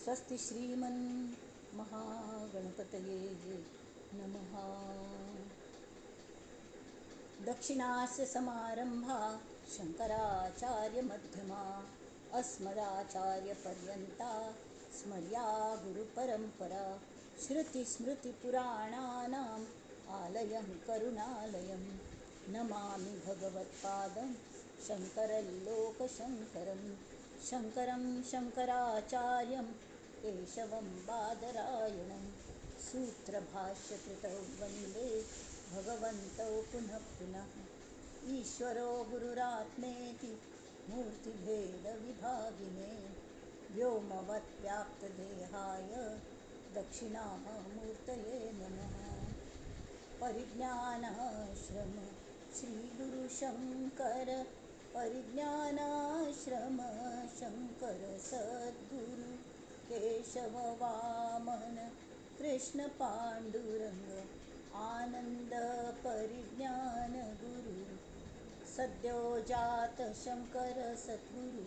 स्वस्ति श्रीमन् महागणपतये नमः। दक्षिणास्य समारंभा शंकराचार्यमध्यमा अस्मदाचार्यपर्यन्ता स्मर्या गुरुपरंपरा। श्रुतिस्मृतिपुराणानाम् आलयं करुणालयं नमामि भगवत्पादं शङ्करल्लोकशङ्करं। शङ्करं शङ्कराचार्यं केशवं बादरायणं सूत्रभाष्यकृतौ वन्दे भगवन्तौ पुनः पुनः। ईश्वरो गुरुरात्मेति मूर्तिभेदविभागिने व्योमवद्व्याप्तदेहाय दक्षिणामूर्तये नमः। परिज्ञानाश्रम श्रीगुरुशङ्कर परिज्ञानाश्रम शङ्कर सद्गुरु केशव वामन कृष्ण पाण्डुरङ्ग आनन्द परिज्ञान गुरु सद्यो जात शङ्कर सद्गुरु।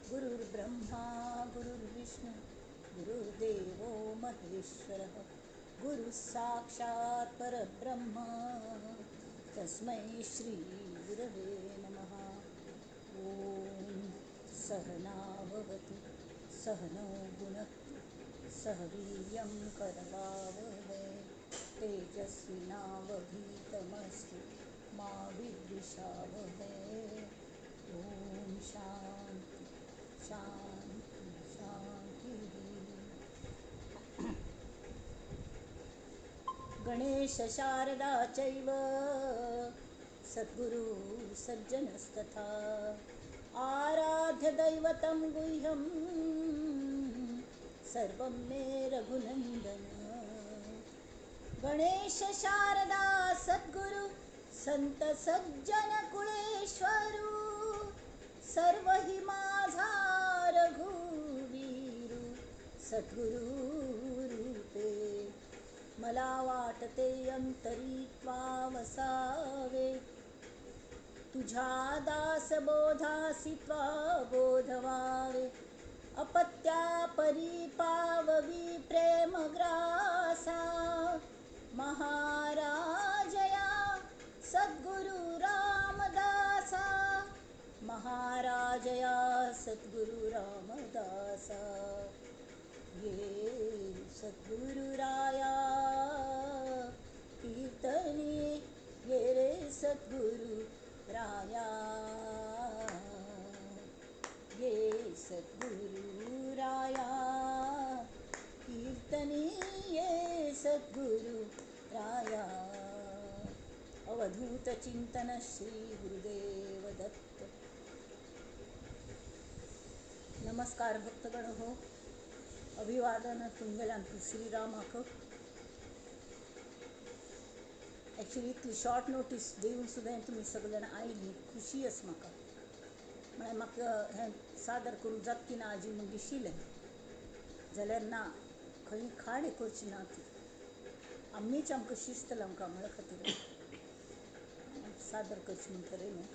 गुरुर्ब्रह्मा गुरुर्विष्णु गुरुर्देवो महेश्वरः गुरुः साक्षात् परब्रह्म तस्मै श्री गुरवे नमः। ॐ सहना भवतु सहनौ भुनक्तु सह वीर्यं करवावहै तेजस्विनावधीतमस्तु मा विद्विषावहै। ॐ शान्ति शान्ति शान्तिः। गणेश शारदा चैव सद्गुरु सज्जनस्तथा आराध्य दैवतं गुह्यं सर्वं मे रघुनन्दन। गणेश शारदा सद्गुरु संत सज्जन कुळेश्वरू सर्व हि माझा रघुवीरू सद्गुरु रूपे मला वाटते अंतरी त्वावसावे तुझ्या दास बोधासी त्वा बोधवावे अपत्या परिपाववी प्रेमग्रासा महाराजया सद्गुरु रामदासा महाराजया सद्गुरु रामदासा। ये सद्गुरुराया कीर्तनी ये रे सद्गुरु राया ये सद्गुरु राया कीर्तनी ये सद्गुरु राया। अवधूत चिंतन श्री गुरुदेव दत्त। नमस्कार भक्तगण हो, अभिवादन तुंगेलांतू श्रीरामाक. ॲक्च्युली इतली शॉर्ट नोटीस देऊन सुद्दां तुमी सगळ्यां आयली खुशी आसा म्हाका. म्हळ्यार म्हाका हें सादर करूं जातकी ना आजी म्हूण दिशिल्लें, जाल्यार ना, खंय खाड करची ना ती. आमीच आमकां शिस्त लावंक म्हळ्या खातीर सादर करची म्हूण थारायलें.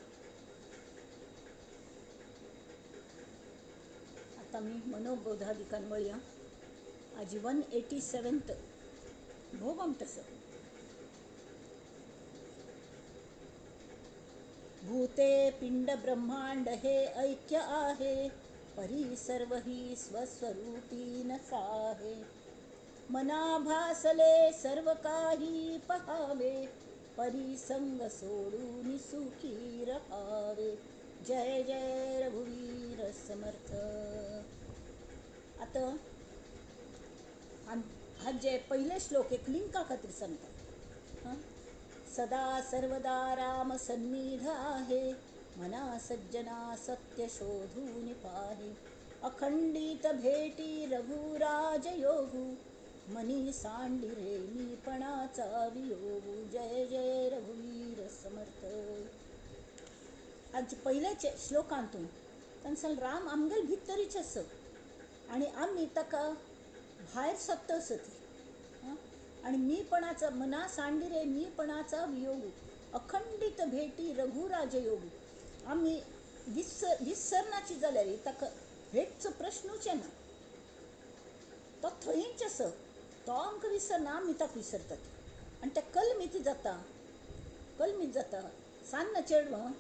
आतां आमी मनोबोधादिकान वळया. आजी 187th भोग आमटसो. भूते पिंड ब्रह्मांड हे ऐक्य आहे परी सर्व ही स्वस्वरूपी नसाहे. मना भासले सर्व काही पहावे परी संग सोडून सुखी रहावे. जय जय रघुवीर समर्थ. आता हा जे पहिले श्लोक एक लिंका खातीर सांगता. सदा सर्वदा राम सन्निध आहे मना सज्जना सत्य शोधून पाहे. अखंडित भेटी रघुराज योगू मनी सांडिरे मीपणाचा वियोगू. जय जय रघुवीर समर्थ. आज पहिल्याचे श्लोकांतून तांचा राम आमगेल भितरीच आसा आणि आमी ताका भायर सोदता आसत. आणि मीपणाचा मना सांडिरे मीपणाचा वियोगू अखंडित भेटी रघुराज योगू. आमी विसरनाची जाल्यार ताका भेटचो प्रश्नूच ना. तो थंयच असो तो आमकां विसरना आमी ताका विसरतात आनी ते कलमीत जाता सान्न चेडवां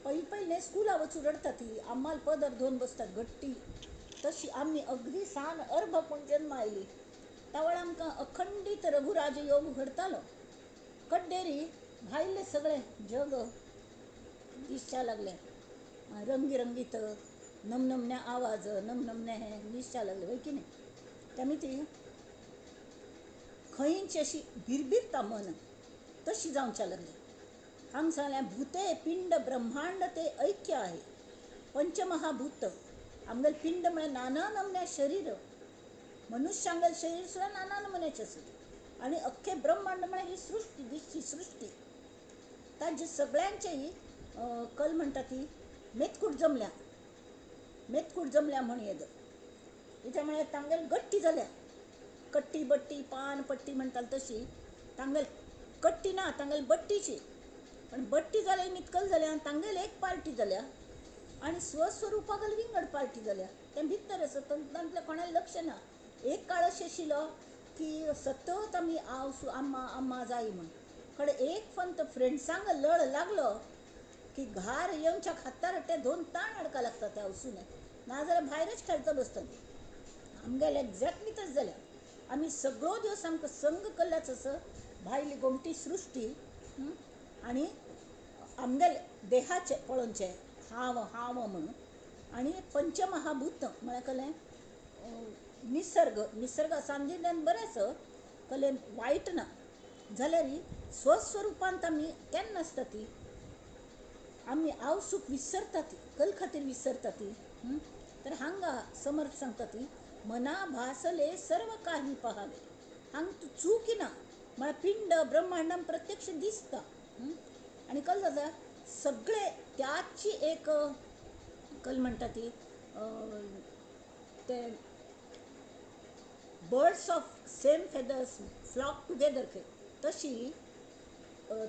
पयलें स्कुला वचून रडटा ती आम्माल पदर धरून बसतात गट्टी तशी आमी अगदी सान अर्भपूण जल्मा आयली त्या वेळा आमकां अखंडीत रघुराज योग घडतालो कड्डेरी भायले सगळे जग दिसच्या लागले रंगीरंगीत नमनमने आवाज नमनमने हें दिसच्या लागले वय की नाही त्यामुळे ती खंयची अशी भिरभिरता मन तशी जावच्या लागली हांग सांगलें भूते पिंड ब्रह्मांड ते ऐक्य आहे पंचमहाभूत आमगेल पिंड म्हळ्यार नाना नमन्या शरीर मनुष्यांगेल शरीर सुद्दां नाना नमुन्याचें आसता आनी अख्खे ब्रह्मांड म्हळ्यार ही सृश्टी दिसची सृश्टी ताजे सगळ्यांचेही कल म्हणटा ती मेतकूट जमल्या म्हण येद त्या म्हळ्यार तांगेल गट्टी जाल्या कट्टी बट्टी पान पट्टी म्हणटाल तशी तांगेल कट्टी ना तांगेल बट्टीची पण बट्टी जाल्या नितकल जाल्या तांगेल एक पार्टी जाल्या आनी स्वस्वरुपागल विंगड पार्टी जाल्या ते भितर आसा तांतले कोणाले लक्ष ना एक काळ अशें आशिल्लो की सतत आमी आम्मा आम्मा जाय म्हण कडे एक फंत फ्रेंड्सांक लळ लागलो की घार येवच्या खातार ते दोन ताण अडका लागता त्या वसून नाजाल्यार भायरच खेळता बसतात आमगेले एक्झॅक्टली तशें जाल्या आमी सगळो दिवस आमकां संग कल्ल्याच असं भायली गोमटी सृश्टी आनी आमगेले देहाचे पळोवचे हाव म्हणून आनी पंचमहाभूत म्हळ्यार कलें निसर्ग सांदिल्यान बरें आसा कलें वायट ना जाल्यार स्वस्वरुपांत आमी केन्ना आसता ती आमी सुख विसरता ती कल खातीर विसरता ती तर हांगा समर्थ सांगता ती मना भासले सर्व काही पहावे हांग तू चुकी ना म्हळ्यार पिंड ब्रह्मांडाम प्रत्यक्ष दिसता आनी कल जाता सगळे त्याची एक कल म्हणटा ती ते birds of same feathers flock together खंय तशी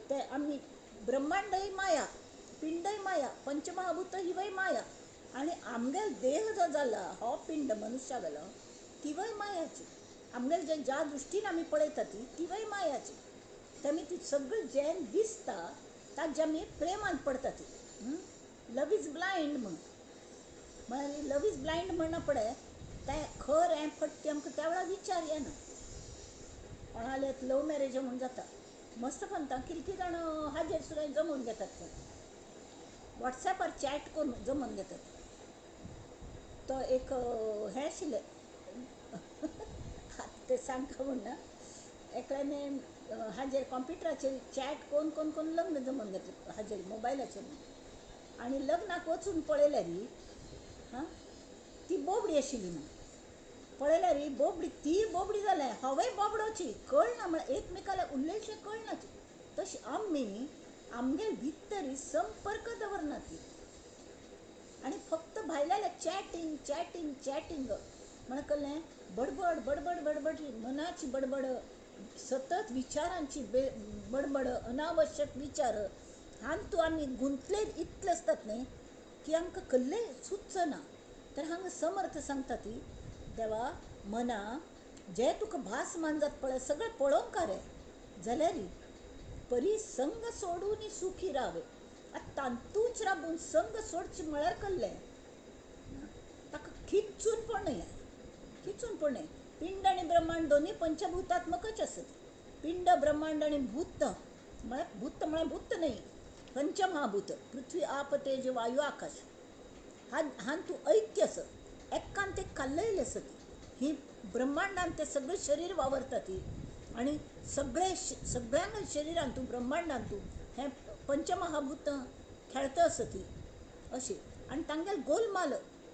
ते आमी ब्रह्मांडय माया पिंडय माया पंचमहाभूत ही वय माया आनी आमगेल देह जो जाला हो पिंड मनुष्यागेलो ती वय मायाची आमगेल जे ज्या दृश्टीन आमी पळयता ती वय मायाची त्यामुळे ती सगळं जें दिसता ताजे आमी प्रेमान पडटा ती लव इज ब्लायंड म्हण लव इज ब्लायंड म्हणना पडे तें खर हें फट्टी आमकां त्या वेळा विचार येना कोणाले लव मॅरेज म्हणून जाता मस्त म्हणटा कितकी जाण हाजेर सुद्दां जमोवन घेतात ते वॉट्सॅपार चॅट करून जमोवन घेतात तो एक हें आशिल्लें ते सांगता म्हणना एकल्याने हाजेर कॉम्प्युटराचेर चॅट कोण लग्न जमोवन घेतलें हाजेर मोबायलाचेर आनी लग्नाक वचून पळयल्यार ती बोबडी आशिल्ली म्हणून पळयल्यार बोबडी ती बोबडी जालें हांवें बोबडोची कळना म्हळ्यार एकमेकाला उलयशें कळनाची तशी आमी आमगेल भितर संपर्क दवरना ती आनी फक्त भायल्याले चॅटिंग म्हण कळ्ळें बडबड मनाची बडबड सतत विचारांची बडबड अनावश्यक विचार हांतू आमी गुंतले इतले आसतात न्ही की आमकां कसलें सुचना तर हांगा समर्थ सांगता ती देवा मना जे तुका भास मानजात पळय सगळें पळोवंक रे जाल्यार परी संग सोडून सुखी रावे तांतूच राबून संग सोडचें म्हळ्यार कसलें ताका खिचून पडणें पिंड आनी ब्रह्मांड दोनी पंचभूतात्मकच आसत पिंड ब्रह्मांड आनी भूत म्हळ्यार भूत न्ही पंचमहाभूत पृथ्वी आप तेज वायू आकाश हां तू ऐक्य आसत एकांत एक काल्लयली आसत ही ब्रह्मांडान ते सगळे शरीर वावरता ती आनी सगळ्यांक शरिरान तूं ब्रह्मांडान तूं हें पंचमहाभूत खेळता आसत ती अशी आनी तांगेल गोलमाल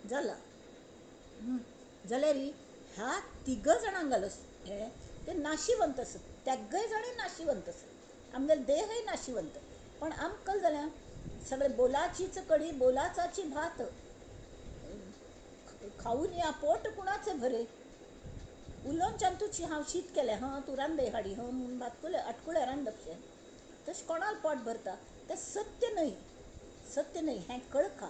जाला जाल्यार ह्या तिग जाणांक घाल हे ते नाशिवंत आसत तेगय जाणें नाशिवंत आसत आमगेले देहय नाशिवंत पण आमकां जाल्यार सगळे बोलाचीच कडी बोलाचाची भात खाऊन या पोट कुणाचे भरे उलोवच्यान तुजी हांव शीत केलें तूं रांदय हाडी म्हूण आटकुळे रांदप शें तशें कोणाल पोट भरता तें सत्य न्हय हें कळका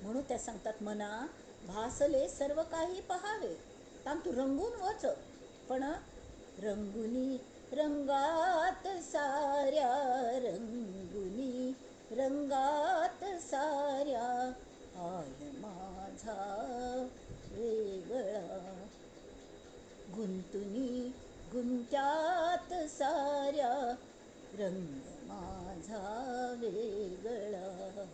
म्हणून ते सांगतात मना भासले सर्व काही पहावे तांक तूं रंगून वच पण रंगुनी रंगात साऱ्या, रंगुनी रंगात साऱ्या, हाय माझा वेगळा, गुंतुनी गुंत्यात साऱ्या, रंग माझा वेगळा.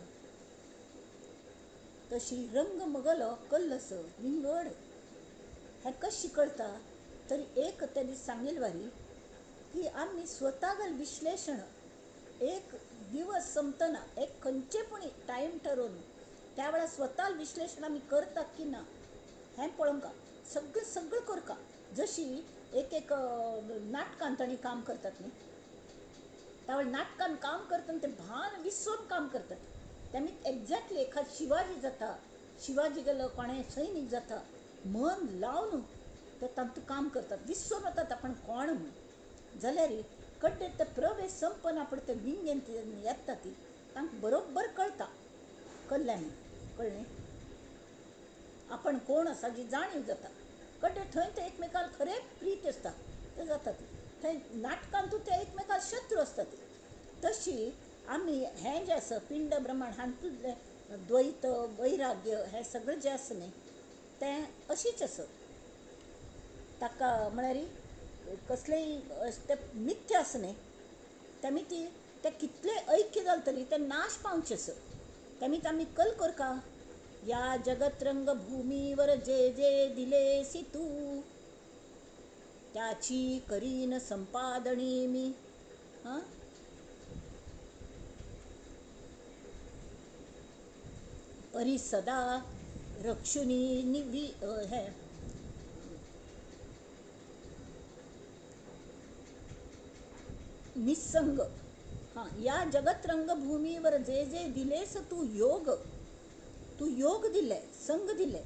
तशी रंग मगलो कल्लस विंगड. हे कशी कळता तरी एक त्यांनी सांगेल वारी की आम्ही स्वतःगल विश्लेषण एक दिवस संपतना एक खंयचेपणी टाईम ठरवून त्यावेळा स्वतः विश्लेषण आम्ही करतात की ना हें पळोवंका सगळं सगळं करका. जशी एक एक नाटकांत ताणी काम करतात न्ही, त्यावेळी नाटकान काम करतना ते भान विसरून काम करतात. तेमी एक्झॅक्टली एखाद शिवाजी जाता, शिवाजी गेलो कोणें सैनीक जाता, मन लावन ते तांतू काम करतात, विसरून वतात आपण कोण म्हणून. जाल्यार कड्डे ते प्रवेश संपना पण ते विंगेन येता ती तांकां बरोबर कळटा कल्ल्या म्हणून कळ्ळें. आपण कोण आसा जी जाणीव जाता. कड्डे थंय ते एकमेकाल खरेंच प्रीत आसता ते जाता ती. थंय नाटकांतू ते एकमेकाल शत्रू आसता ती. तशी आमी हें जें आसा पिंड ब्रह्मांड हातूंतलें द्वैत वैराग्य हें सगळें जें आसा न्ही तें अशीच आसा. ताका म्हळ्यार कसलेंय ते मिथ्य आसा न्ही तेमी ती ते कितले ऐक्य जाल तरी ते नाश पावचे आसा. तेमी आमी कल करका या जगत रंग भूमीवर जे जे दिलेसी तू, त्याची करीन संपादणी मी. हां परी सदा रक्षुनी निवी हे निसंग. हां या जगत रंगभूमीवर जे जे दिलेस तू योग दिले संग दिले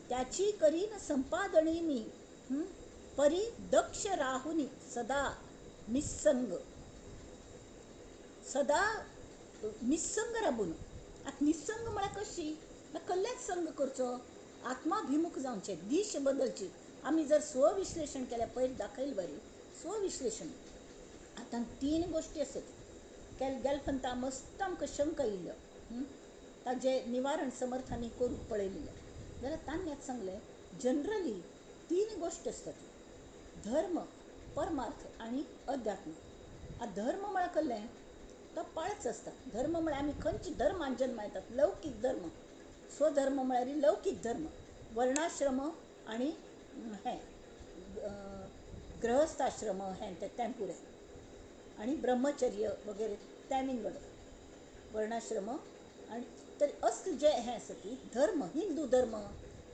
त्याची करीन संपादणी मी. परी दक्ष राहुनी सदा निसंग, सदा निसंग राबून. आता निसंग म्हळ्यार कशी कल्ल्याच संग करचो, आत्माभिमुख जावचे, दिश बदलची. आमी जर स्वविश्लेषण केल्या पयर दाखयल बरी स्वविश्लेषण. आतां 3 गोश्टी आसत गेलफंता मस्त आमकां शंका येयल्लो ताजे निवारण समर्थांनी करूंक पळयलेलें. जाल्यार तांणी आतां सांगलें जनरली 3 गोश्टी आसतात, धर्म, परमार्थ आनी अध्यात्म. धर्म म्हळ्यार कसलें तो पाळच आसता. धर्म म्हळ्यार आमी खंयची धर्मान जल्मा येतात. लौकीक धर्म, स्वधर्म म्हळ्यार लौकीक धर्म, वर्णाश्रम आनी हें गृहस्थाश्रम हें तें पुरें आनी ब्रह्मचर्य वगैरे त्या विंगड वर्णाश्रम. आनी तर असले जे हें आसा ती धर्म, हिंदू धर्म,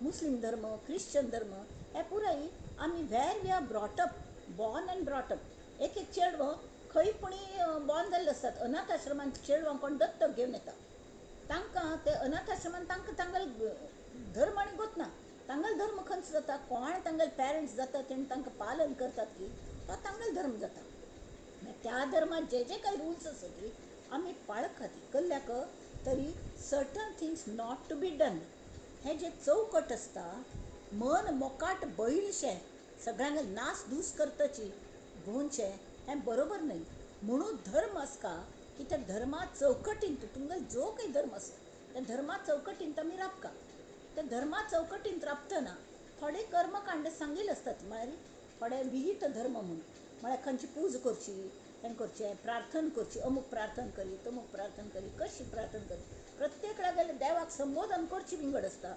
मुस्लीम धर्म, क्रिश्चन धर्म हे पुराय आमी where we are brought up, born and brought up. एक एक चेडवो खंय पुणी बॉर्न जाल्ले आसतात. अनाथ आश्रमांत चेडवां कोण दत्तक घेवन येता तांकां ते अनाथ आश्रमांत तांकां तांगेल धर्म आनी गोतना. तांगेल धर्म खंयचो जाता, कोण तांगेल पेरंट्स जाता तेणी तांकां पालन करतात की तो तांगेल धर्म जाता. त्या धर्मात जे जे काही रूल्स आसा ती आमी पाळक खातीर कल्ल्याक तरी certain things not to be done. हे जे चौकट आसता मन मोकाट बैलशें सगळ्यांक नास धूस करतची भोंवचें हें बरोबर न्हय. म्हणून धर्म आसका की त्या धर्मा चौकटींत तुमगेलो जो काही धर्म आसा त्या धर्मा चौकटींत आमी राबका. त्या धर्मा चौकटींत राबतना थोडे कर्मकांड सांगिल्ले आसतात. म्हळ्यार थोडे विहित धर्म म्हणून म्हळ्यार खंयची पूज करची, हें करचें, प्रार्थना करची, अमूक प्रार्थना करी, तमूक प्रार्थना करी, कशी प्रार्थना करी. प्रत्येक वेळा देवाक संबोधन करची विंगड आसता,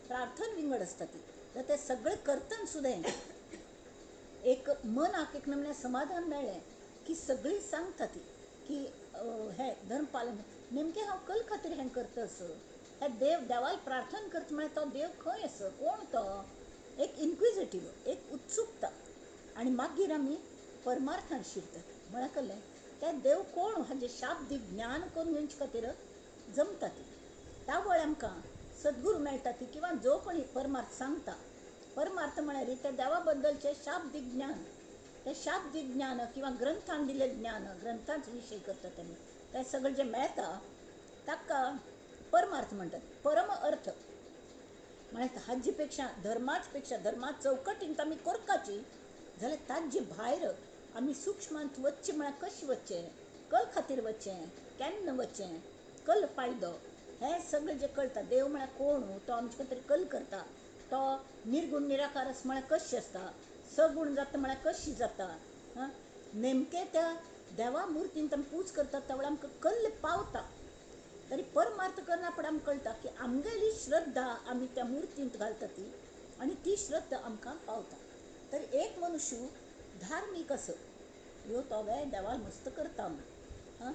प्रार्थना विंगड आसता ती. तर ते सगळे करतना सुद्दां एक मनाक एक नमने समाधान मेळ्ळें की सगळीं सांगता ती की हें धर्म पालन नेमकें हांव कल खातीर हें करता असो. हे देवाक प्रार्थना करता म्हळ्यार तो देव खंय आसा, कोण तो, एक इन्क्विजिटिव्ह, एक उत्सुकता. आनी मागीर आमी परमार्थान शिरतात. म्हळ्यार कळ्ळें तें देव कोण हाजें शाब्दीक ज्ञान करून घेवचे खातीर जमता ती. त्या वेळार आमकां सद्गुरू मेळटा ती किंवां जो कोणी परमार्थ सांगता. परमार्थ म्हळ्यार त्या देवा बद्दलचें शाब्दीक ज्ञान. ते शाब्दीक ज्ञान किंवां ग्रंथान दिलें ज्ञान, ग्रंथांचो विशय करता तेमी तें सगळें जें मेळटा ताका परमार्थ म्हणटात. परम अर्थ म्हळ्यार हाजे पेक्षा धर्मा चौकटींत आमी करपाची जाल्यार ताजे भायर आमी सूक्ष्मांत वच्चें म्हळ्यार कशें वच्चें, कल खातीर वच्चें, केन्ना वच्चें, कल फायदो हें सगळें जें कळटा. देव म्हळ्यार कोण, तो आमचे खातीर कल करता, तो निर्गुण निराकार आसा म्हळ्यार कशें आसता, सगुण जाता म्हळ्यार कशी जाता. नेमके त्या देवा मुर्तींत आमी पूज करता त्या वेळार आमकां कल्ल पावता. तरी परमार्थ करना पण आमकां कळटा की आमगेली श्रद्धा आमी त्या मुर्तींत घालता ती, आनी ती श्रद्धा आमकां पावता. तर एक मनुष्य धार्मीक असो, ह्यो तोवे देवाक मस्त करता म्हूण,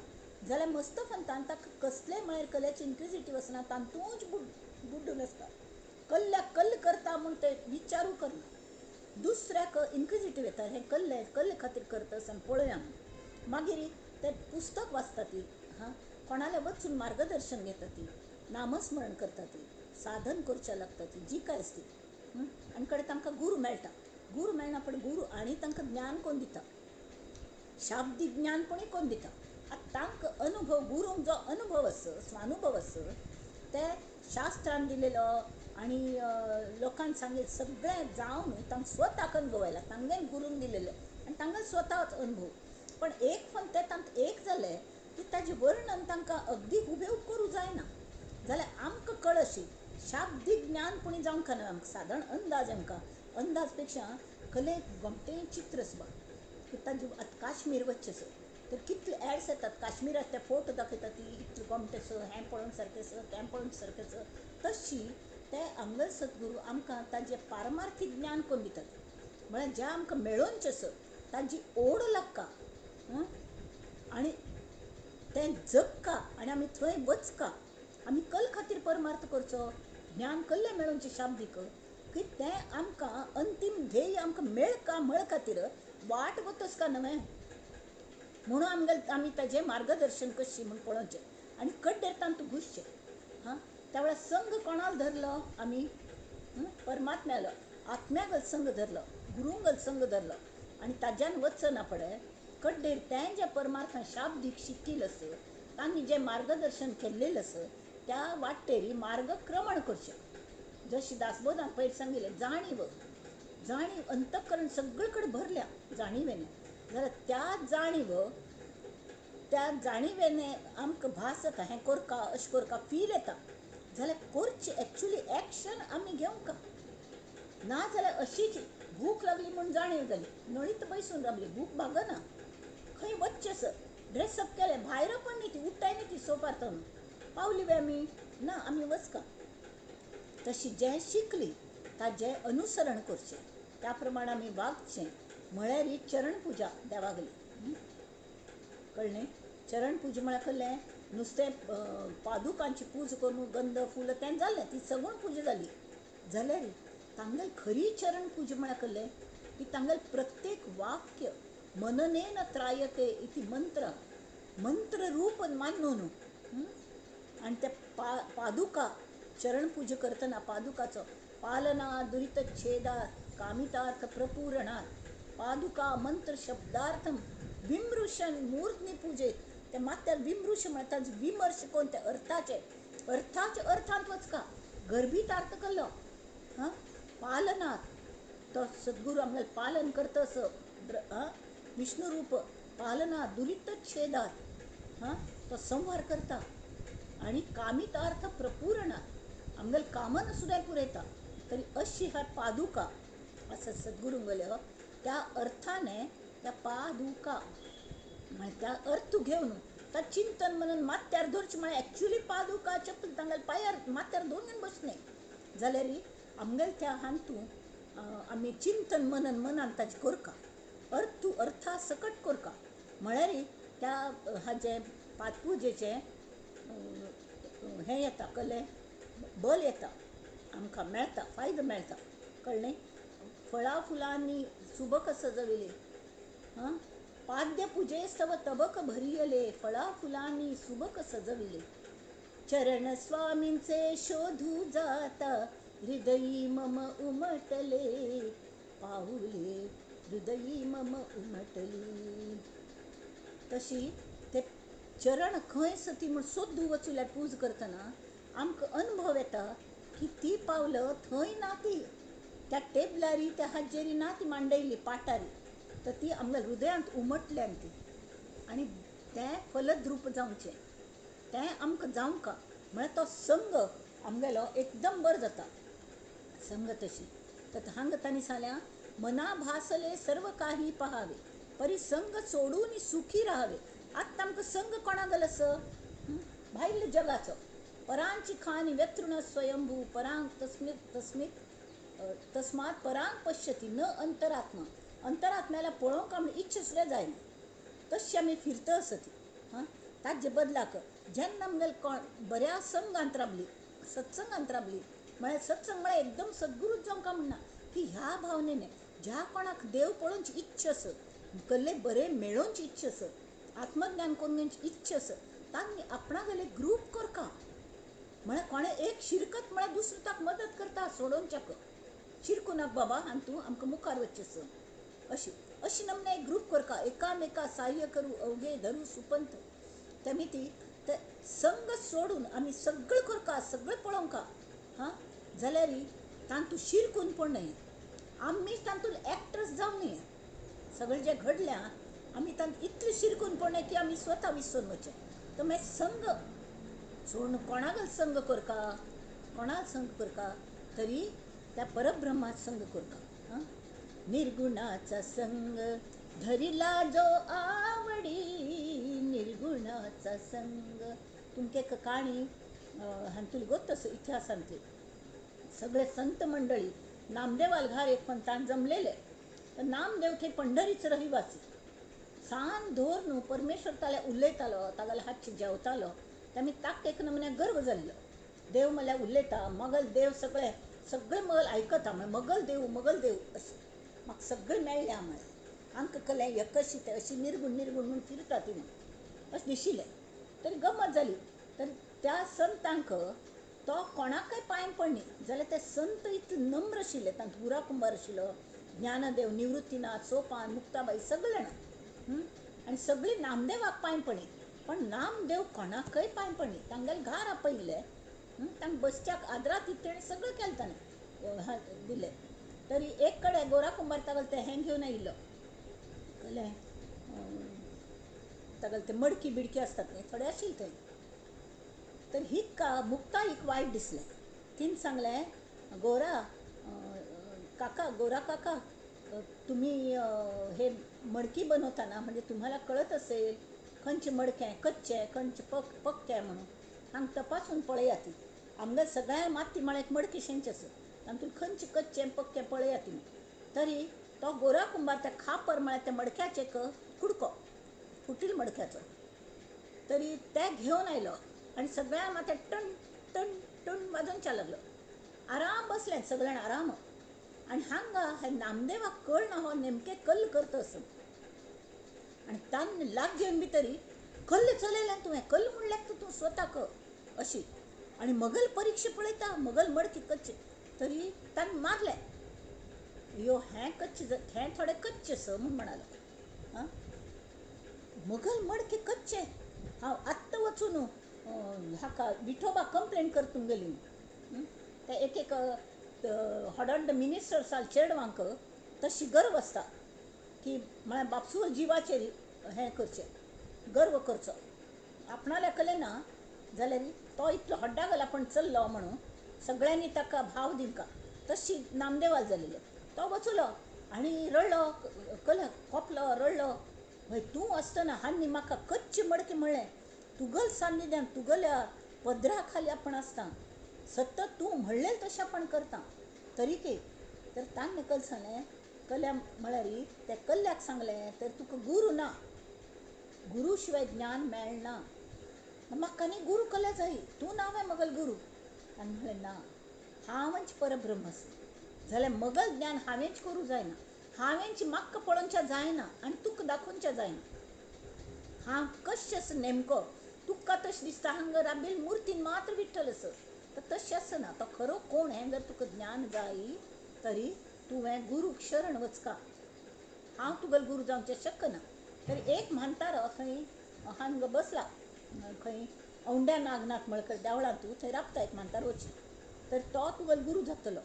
जाल्यार मस्तफंतान ताका कसलेय म्हळ्यार कलेचे इन्क्विजिटीव आसना, तांतूच बुड्डून आसता. कल्ल्याक कल्ल करता म्हूण ते विचारू करना. दुसऱ्याक इन्क्विजिटीव येता, हें कल्ले खातीर करता आनी पळोवया म्हूण. मागीर ते पुस्तक वाचता ती, कोणाले वचून मार्गदर्शन घेता ती, नामस्मरण करता ती, साधन करचें लागता ती, जी काय आसती. आनी कडेन तांकां गुरू मेळटा. गुरू मेळना पण गुरू आनी तांकां ज्ञान कोण दिता, शाब्दीक ज्ञानपणी कोण दिता. आतां तांकां अनुभव, गुरूंक जो अनुभव आसा, स्वानुभव आसा, ते शास्त्रान दिलेलो आनी लोकांक सांगिल्लें सगळें जावन तांकां स्वताक अनुभव आयला, तांगेन गुरून दिलेले आनी तांगें स्वताच अनुभव. पण एक फन ते तांकां एक जालें की ताजें वर्णन तांकां अगदी हुबेहूब करूं जायना. जाल्यार आमकां कळ अशी शाब्दीक ज्ञानपणी जावंक ना. आमकां सादारण अंदाज, आमकां अंदाज पेक्षा कलेक गोमटें चित्र आसा. ताजें आतां काश्मीर वच्चें आसा तर कितले एड्स येतात काश्मीरात, ते फोटो दाखयता ती इतलें गोमटें आसा, हें पळोवंक सारकें आसा, तें पळोवंक सारकें आसा. तशी ते हांगसर सद्गुरू आमकां ताजें पारमार्थीक ज्ञान कोण दितात म्हळ्यार जें आमकां मेळोवचें आसा ताजी ओड लागता. आनी तें जगका आनी आमी थंय वचका. आमी कल खातीर परमार्थ करचो, ज्ञान कसलें मेळोवचें शाब्दीक की तें आमकां अंतीम ध्येय आमकां मेळका म्हळ खातीर वाट वतस का न्हय. म्हणून आमी ताजें मार्गदर्शन कशी म्हूण पळोवचें आनी कड्डेर तांतूं घुसचें. त्या वेळार संघ कोणालो धरलो आमी, परमात्म्यालो, आत्म्यागल संघ धरलो, गुरूंगल संघ धरलो आनी ताज्यान वचना पळय. कड्डेर तें जें परमार्थान शाब्दीक शिकिल्लें आसा, तांणी जें मार्गदर्शन केल्लेलें आसा, त्या वाटेरी मार्गक्रमण करचें. जशें दासबोधान पयर सांगिल्लें, जाणीव अंतकरण सगळे कडेन भरल्या जाणीवेन. जाल्यार त्या जाणीवेने आमकां भास जाता, हें करका, अशें करका, फील येता. जाल्यार करचें एक्चुली एक्शन आमी घेवंक ना. जाल्यार अशीच भूक लागली म्हूण जाणीव जाली, नळीत बैसून रावली, भूक भागना, खंय वच्चें आसा, ड्रेसअप केलें, भायर पण न्ही ती, उठ्ठाय न्ही ती सोफारतून, पावली वे आमी ना, आमी वचका. तशी जें शिकली ताजें अनुसरण करचें, त्या प्रमाण आमी वागचें. म्हळ्यार ही चरण पुजा देवागली. कळ्ळें? चरण पुजा म्हळ्यार कसलें, नुस्तें पादुकांची पूज करून गंध फूल तें जालें, ती सगूण पुजा जाली. जाल्यार तांगेल खरी चरण पुजा म्हळ्यार कसलें की तांगेल प्रत्येक वाक्य मननेन त्रायते इति मंत्र रूप मानून आनी ते पादुका चरण पुजा करतना पादुकाचो पालना दुरितच्छेदात कामितार्थ प्रपूरणात पादुका मंत्र शब्दार्थम विमृशन मूर्धनी पूजेत. ते मात्यार विमृश म्हणतात, विमर्श कोण ते अर्थाचे अर्थांत वचका, गर्भीत अर्थ कल्लो. पालनात तो सद्गुरू आमगेलें पालन करता असो विष्णू रूप, पालना दुरितच्छेदात तो संहार करता आनी कामितार्थ प्रपूरणात आमगेल कामना सुद्दां पुरयता. तरी अशी ह्या पादुका आसा सद्गुरूंगल्यो, त्या अर्थाने त्या पादुका म्हळ्यार त्या अर्थ घेवन त्या चिंतन मनन मात्यार धरचें. म्हळ्यार एक्चुली पादुका चप्पल तांगेल पांयार मात्यार दोन बसलें जाल्यार आमगेल त्या हातूंत आमी चिंतन मनन मनान ताजें करका, अर्था सकट करका. म्हळ्यार त्या हाजें पादपुजेचें हें येता, कलें बल येता, आमकां मेळटा, फायदो मेळटा. कळ्ळें? फळां फुलांनी सुबक सजविले, पाद्य पुजेस्तव तबक भरियले, फळां फुलांनी सुबक सजविले, चरण स्वामींचे शोधू जाता, हृदयी मम उमटले, पाऊले हृदयी मम उमटली. तशी ते चरण खंय सती म्हूण सोदू वचूल्यार पूज करतना आमकां अनुभव येता की ती पावलं थंय ना ती, त्या टेबलारी त्या हाजेरी ना ती मांडयली पाटारी, तर ती आमच्या हृदयांत उमटल्यान ती, आणि तें फलद्रूप जावचें तें आमकां जावंका म्हळ्यार तो संग आमगेलो एकदम बरो जाता. संग तशी तर हांगा तांणी सांगल्या, मना भासले सर्व काही पहावे, परी संग सोडून सुखी राहावे. आत्ता आमकां संग कोणागेलो भायल्या जगाचो. परांची खाणी व्यतृण स्वयंभू परांग तस्मात परांग पश्यती न अंतरात्मा. अंतरात्म्याला पळोवंक आमची इच्छा सुद्दां जायना, तशी आमी फिरता आसती. ताजे बदलाक जेन्ना आमगेले बऱ्या संगांत राबली, सत्संगांत राबली, म्हळ्यार सत्संग म्हळ्यार एकदम सद्गुरूच जावंका म्हणना, की ह्या भावनेने ज्या कोणाक देव पळोवची इच्छा आसत, कसले बरें मेळोवची इच्छा आसत, आत्मज्ञान करूंची इच्छा आसत, तांणी आपणागेले ग्रूप करता. म्हळ्यार कोणें एक शिरकत म्हळ्यार दुसरो ताका मदत करता सोडोवच्याक. शिरकू नाका बाबा आनी तूं आमकां मुखार वच्चें. अशी नमने एक ग्रूप करता, एकामेका सहाय्य करू अवघे धरू सुपंथ. त्यामिती ते संग सोडून आमी सगळं करता, सगळं पळोवंका जाल्यार तांतूं शिरकून पड न्हय. आमी तांतून एक्टर्स जावं न्हय. सगळें जें घडल्या आमी तांत इतलें शिरकून पड न्हय की आमी स्वता विसरून वचें. तर मागीर संग सोडून कोणागेलो संग करता, कोणालो संग करता, तरी त्या परब्रह्माचो संग करता. निर्गुणाचा संग धरिला जो आवडी, निर्गुणाचा संग. तुमके एक काणी तुला गोत्तस इतिहासांतली. सगळे संत मंडळी नामदेवाल घार एक पंथान जमलेले. तर नामदेव थंय पंढरीचो रहिवासी. सांज धोर न्हू परमेश्वर ताल्या उलयतालो, तागेले हातचे जेवतालो. त्यामी ताका एक नमने गर्व जाल्लो. देव म्हळ्यार उलयता, मगल देव सगळे मगल आयकता, मगल देव अशें म्हाका सगळें मेळ्ळें म्हळें. आमकां कळलें हें कशी तें अशी निर्गुण म्हूण फिरता ती म्हूण अशें दिशिल्लें. तरी गमत जाली. तर त्या संतांक तो कोणाकय पांय पडनी जाल्यार ते संत इतले नम्र आशिल्ले. तांत गुरा कुंभार आशिल्लो, ज्ञानदेव, निवृत्तीनाथ, सोपान, मुक्ताबाई सगळे जाणां, आनी सगळीं नामदेवाक पांय पडली. पण नामदेव कोणाकय पांय पडनी, तांगेले घार आपयिल्ले, तांकां बसच्याक आदराती तेणें सगळें केलें ताणें दिलें. तरी एक कडेन गोरा कुंभार तागेलें तें हें घेवन आयिल्लो, कळ्ळें, तागेलें तें मडकी बिडकी आसतात न्हय, थोडे आशिल्ले थंय. तर हिका मुक्ताईक वायट दिसलें. तिणें सांगलें, गोरा काका, तुम्ही हे मडकी बनवताना म्हणजे तुम्हाला कळत असेल खंयचे मडकें कच्चें खंयचे पक्कें म्हणून. हांगा तपासून पळया ती. आमगे सगळ्या माती मळ्याक मडकी शेंचे आसत, तातूंत खंयचे कच्चें पक्कें पळया ती. तरी तो गोरा कुंभार त्या खापर म्हळ्यार त्या मडक्याचे एक कुडको फुटील मडक्याचो, तरी ते घेवन आयलो आनी सगळ्या माथ्या टन टन टन वाजोवच्या लागलो. आराम बसले सगळे आराम. आनी हांगा हे नामदेवाक कळना हो नेमके कल्ल करता असं. आनी तान लाग घेवन भितरी कल्ल चलयलें तुवें, कल्ल म्हूण लेखता तूं स्वताक अशी. आनी मगल परीक्षा पळयता, मगल मडकी कच्चे. तरी तान मारलें, यो हें कच्चे हें थोडे कच्चे म्हूण म्हणालो. मगल मडके कच्चे, हांव आत्तां वचून हाका विठोबा कंप्लेंट करता तुमगेली. ते एक व्हड मिनिस्टर आसा चेडवांक तशी गर्व आसता की म्हळ्यार बापसूर जिवाचेर हें करचें, गर्व करचो. आपणाल्या कलेना जाल्यार तो इतलो हड्डा गेला पण चल्लो म्हणून सगळ्यांनी ताका भाव दिवका. तशी नामदेवाल जालेले. तो वचलो आनी रडलो, कोपलो रडलो, भाई तूं आसतना हांणी म्हाका कच्चे मडके म्हणलें, तुगल सान्निध्यान तुगल्या पदरा खाली आपण आसता, सतत तूं म्हणलें तशें आपण करता. तरीके तर ताणें कल सांगलें, कल्या म्हळ्यार ते कल्ल्याक सांगलें, तर तुका गुरू ना, गुरू शिवाय ज्ञान मेळना. म्हाका न्ही गुरू कल्या जाय, तूं नावें मगल गुरू. ताणें म्हणलें ना, हांवच परब्रह्म आसा जाल्यार मगल ज्ञान हांवेंच करूं जायना, हांवेंच म्हाका पळोवचें जायना आनी तुका दाखोवचें जायना. हांव कशें आसा नेमको, तुका तशें दिसता हांगा राबिल्ले मुर्तीन मात्र विठ्ठल आसा, तर तशें आसना. तो खरो कोण हें जर तुका ज्ञान जाय तरी तुवें गुरूक शरण वचका. हांव तुगेलो गुरू जावचें शक्य ना. तरी एक म्हानतारो थंय हांगा बसला, खंय औंड्या नागनाथ मळकर देवळांत थंय राबता एक म्हानतारो वची, तर तो तुगेलो गुरू जातलो.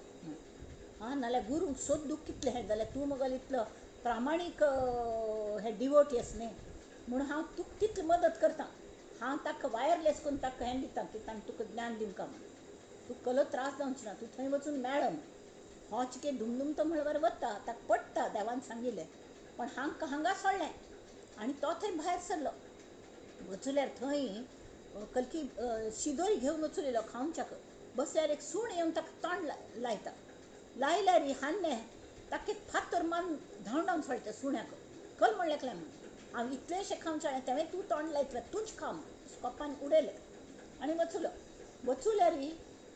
हां नाल्यार गुरूक सोदूंक कितलें हें जाल्यार तूं मुगेलें इतलो प्रामाणीक हें डिवोटी न्ही म्हूण हांव तुका तितली मदत करतां. हांव ताका वायरलेस करून ताका हें दितां की ताणें तुका ज्ञान दिवंक म्हूण. तूं कसलो त्रास जावचो ना, तूं थंय वचून मेळ्ळो म्हूण. हो चिके धुमधुम तो म्हणल्यार वता, ताका पडटा देवान सांगिल्लें. पण हांगा सोडलें आनी तो थंय भायर सरलो. वचूल्यार थंय कलकी शिदोरी घेवन वचूलेलो खावच्याक. बसल्यार एक सूण येवन ताका तोंड लायता. लायल्यार हान्ने ताका एक फातर मारून धांवडावन सोडटा सुण्याक. कल म्हणलें एकल्यान हांव इतलेशें खावचें तेवें तूं तोंड लायतलें तूंच खा म्हूण स्कोपान उडयलें आनी वचूलो. वचूल्यार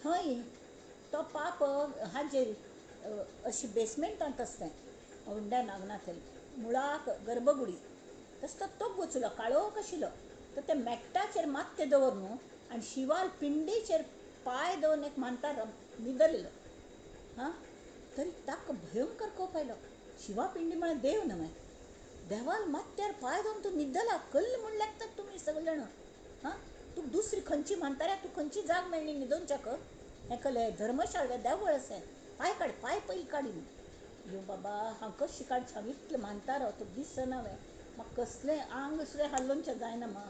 थंय तो पाप हाजेर अशी बेसमेंटांत आसता हुंड्या नागनाथल मुळाक गर्भगुडी तसो तो वचूलो काळोख आशिल्लो. तर ते मेट्टाचेर मात्ते दवर न्हू आनी शिवाल पिंडीचेर पांय दवरून एक म्हातारो न्हिदलेलो. हां तरी ताका भयंकर कोप आयलो. शिवा पिंडी म्हळ्यार देव न्हय मागीर. देवाल मात्यार पांय दवरून तूं न्हिदला कल्ल म्हूण लेखतात तुमी सगळे जाण. हां तुका दुसरी खंयची म्हाताऱ्या तूं खंयची जाग मेळ्ळी न्हिदोवच्याक. हें कलें धर्मशाळें देवळ आसा पांय काड पांय पयलीं काडी म्हूण. यो बाबा हांव कशी काडचें हांव इतलें म्हातारो तो दिसना हांवें म्हाका कसलें आंग सुद्दां हाल्लोवचें जायना मा.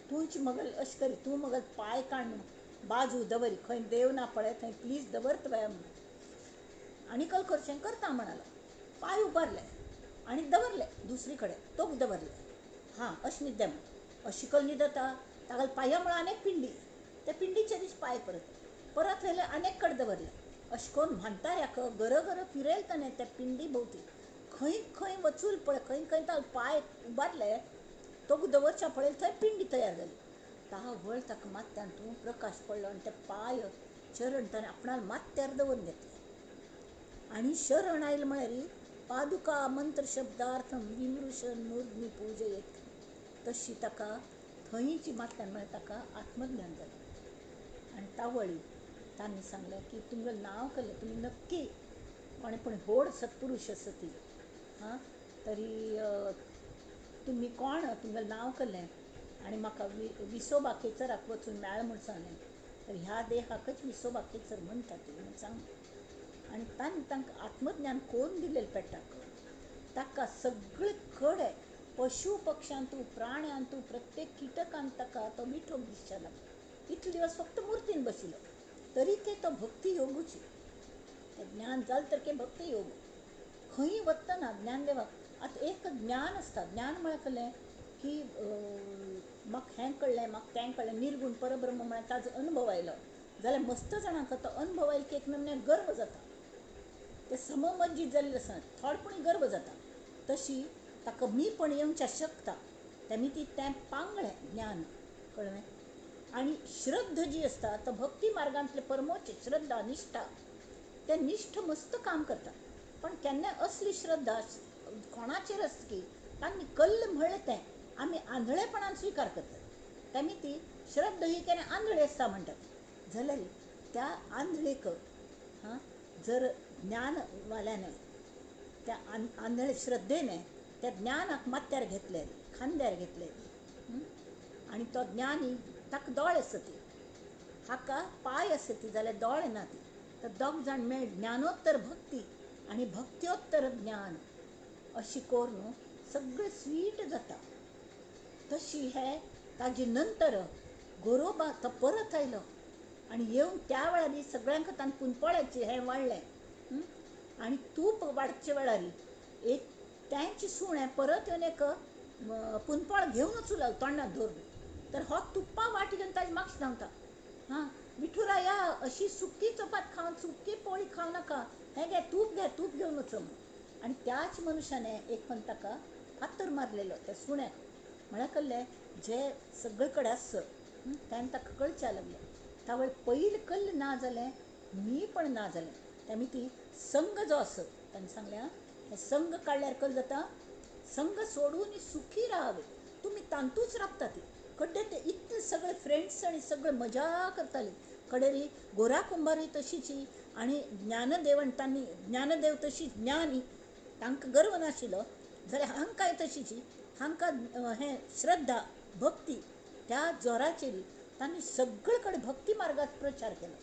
तूंच मगल अशें करी तूं मगल पांय काड न्हू बाजू दवरी खंय देव ना पळय थंय प्लीज दवर तुवें म्हूण. आनी कल करचें करता म्हणालो. पांय उबारले आनी दवरले दुसरी कडेन तोक दवरले. हां अशें न्हिदे म्हूण अशी कल न्हिदता ताका पांया म्हळ्यार आनी एक पिंडी त्या पिंडीचे दीस पांय परत व्हेले आनीक कडेन दवरले. अशें करून म्हाताऱ्याक गर फिरयले ताणें त्या पिंडी भोंवती. खंय खंय वचूल पळय खंय खंय ताका पांय उबारले तोक दवरच्या पळयलें थंय पिंडी तयार जाली. तावळ ताका माथ्यांतून प्रकाश पडलो आनी ते पांय चरण ताणें आपणाल माथ्यार दवरून घेतले. आनी शरण आयले म्हळ्यार पादुका मंत्र शब्दार्थम विमृशन मूर्ध्नी पूजयेत. तशी ताका थंयची माथ्यान म्हळ्यार ताका आत्मज्ञान जालें. आनी तावळी तांणी सांगलें की तुमगेलें नांव केलें तुमी नक्की कोणें पूण व्हड सत्पुरुश आसा ती. हां तरी तुमी कोण तुमगेलें नांव केलें आनी म्हाका विसोबाकेचराक वचून मेळ म्हूण सांगलें. तर ह्या देहाकच विसोबाकेचर म्हणटा ती म्हूण सांगलें. आनी तांकां आत्मज्ञान कोण दिलेलें पेटाक. ताका सगळे कडेन पशु पक्ष्यांतू प्राण्यांतू प्रत्येक किटकांत ताका तो विठो दिसचे लागलो. इतले दिवस फक्त मुर्तीन बशिल्लो तरी तो भक्ती योगूची. ज्ञान जालें तर भक्ती योग खंय वतना ज्ञानदेवाक आतां एक ज्ञान आसता. ज्ञान म्हळ्यार कळ्ळें की म्हाका हें कळ्ळें म्हाका तें कळ्ळें निर्गुण परब्रह्म म्हळ्यार ताजो अनुभव आयलो जाल्यार मस्त जाणांक तो अनुभव आयलो की एक नमूने गर्व जाता. ते सममज्जीत जाल्ले आसा थोडपणी गर्व जाता. तशी ताका मीपण येवचें शकता तेमी तें पांगळें ज्ञान कळ्ळें. आनी श्रद्धा जी आसता तो भक्ती मार्गांतले परमोच्च श्रद्धा निश्ठा ते निश्ठ मस्त काम करता. पण केन्ना असली श्रद्धा कोणाचेर आसता की तांणी कल्ल म्हणलें तें आमी आंधळेपणान स्विकार करतात. तेमी ती श्रद्धा ही केन्ना आंधळी आसता म्हणटात. जाल्यार त्या आंधळेक हां जर ज्ञानवाल्याने त्या आंधळे श्रद्धेने त्या ज्ञानाक माथ्यार घेतले खांद्यार घेतले आनी तो ज्ञानी ताका दोळे आसा ती हाका पांय आसा ती जाल्यार दोळे ना ती. तर दोग जाण मेळ ज्ञानोत्तर भक्ती आनी भक्त्योत्तर ज्ञान अशी करून सगळें स्वीट जाता. तशी हे ताजे नंतर गोरोबा तो परत आयलो आनी येवन त्या वेळार सगळ्यांक ताणें पुनपळ्याचें हें वाडलें आनी तूप वाडचे वेळार एक त्यांची सुणें परत येवन एक पुनपळ घेवन वचूं तोंडात धरून. तर हो तुप्पा वाट घेवन ताजे मागशें धांवता. हां विठुराया अशी सुक्की चपात खावन सुक्की पोळी खावं नाका हें घे तूप घेवन वच म्हणून. आनी त्याच मनशाने एक पण ताका फातर मारलेलो त्या सुण्याक म्हळ्यार कल्लें जे सगळे कडेन आसा तेन्ना ताका कळच्या लागलें. तावळ पयलीं कल्ल ना जालें मी पण ना जालें. तेमी ती संग जो आसा ताणें सांगलें हे संग काडल्यार कल जाता. संग सोडून सुखी राहावे. तुमी तांतूच राबता ती कड्डे ते इतले सगळे फ्रेंड्स आनी सगळे मजा करताली. कडेरी गोरा कुंभारूय तशीची आनी ज्ञानदेवण तांणी ज्ञानदेव तशी ज्ञानी तांकां गर्व नाशिल्लो जाल्यार हांकांय तशीची हांकां हें श्रद्धा भक्ती त्या जोराचेर तांणी सगळे कडेन भक्ती मार्गात प्रचार केलो.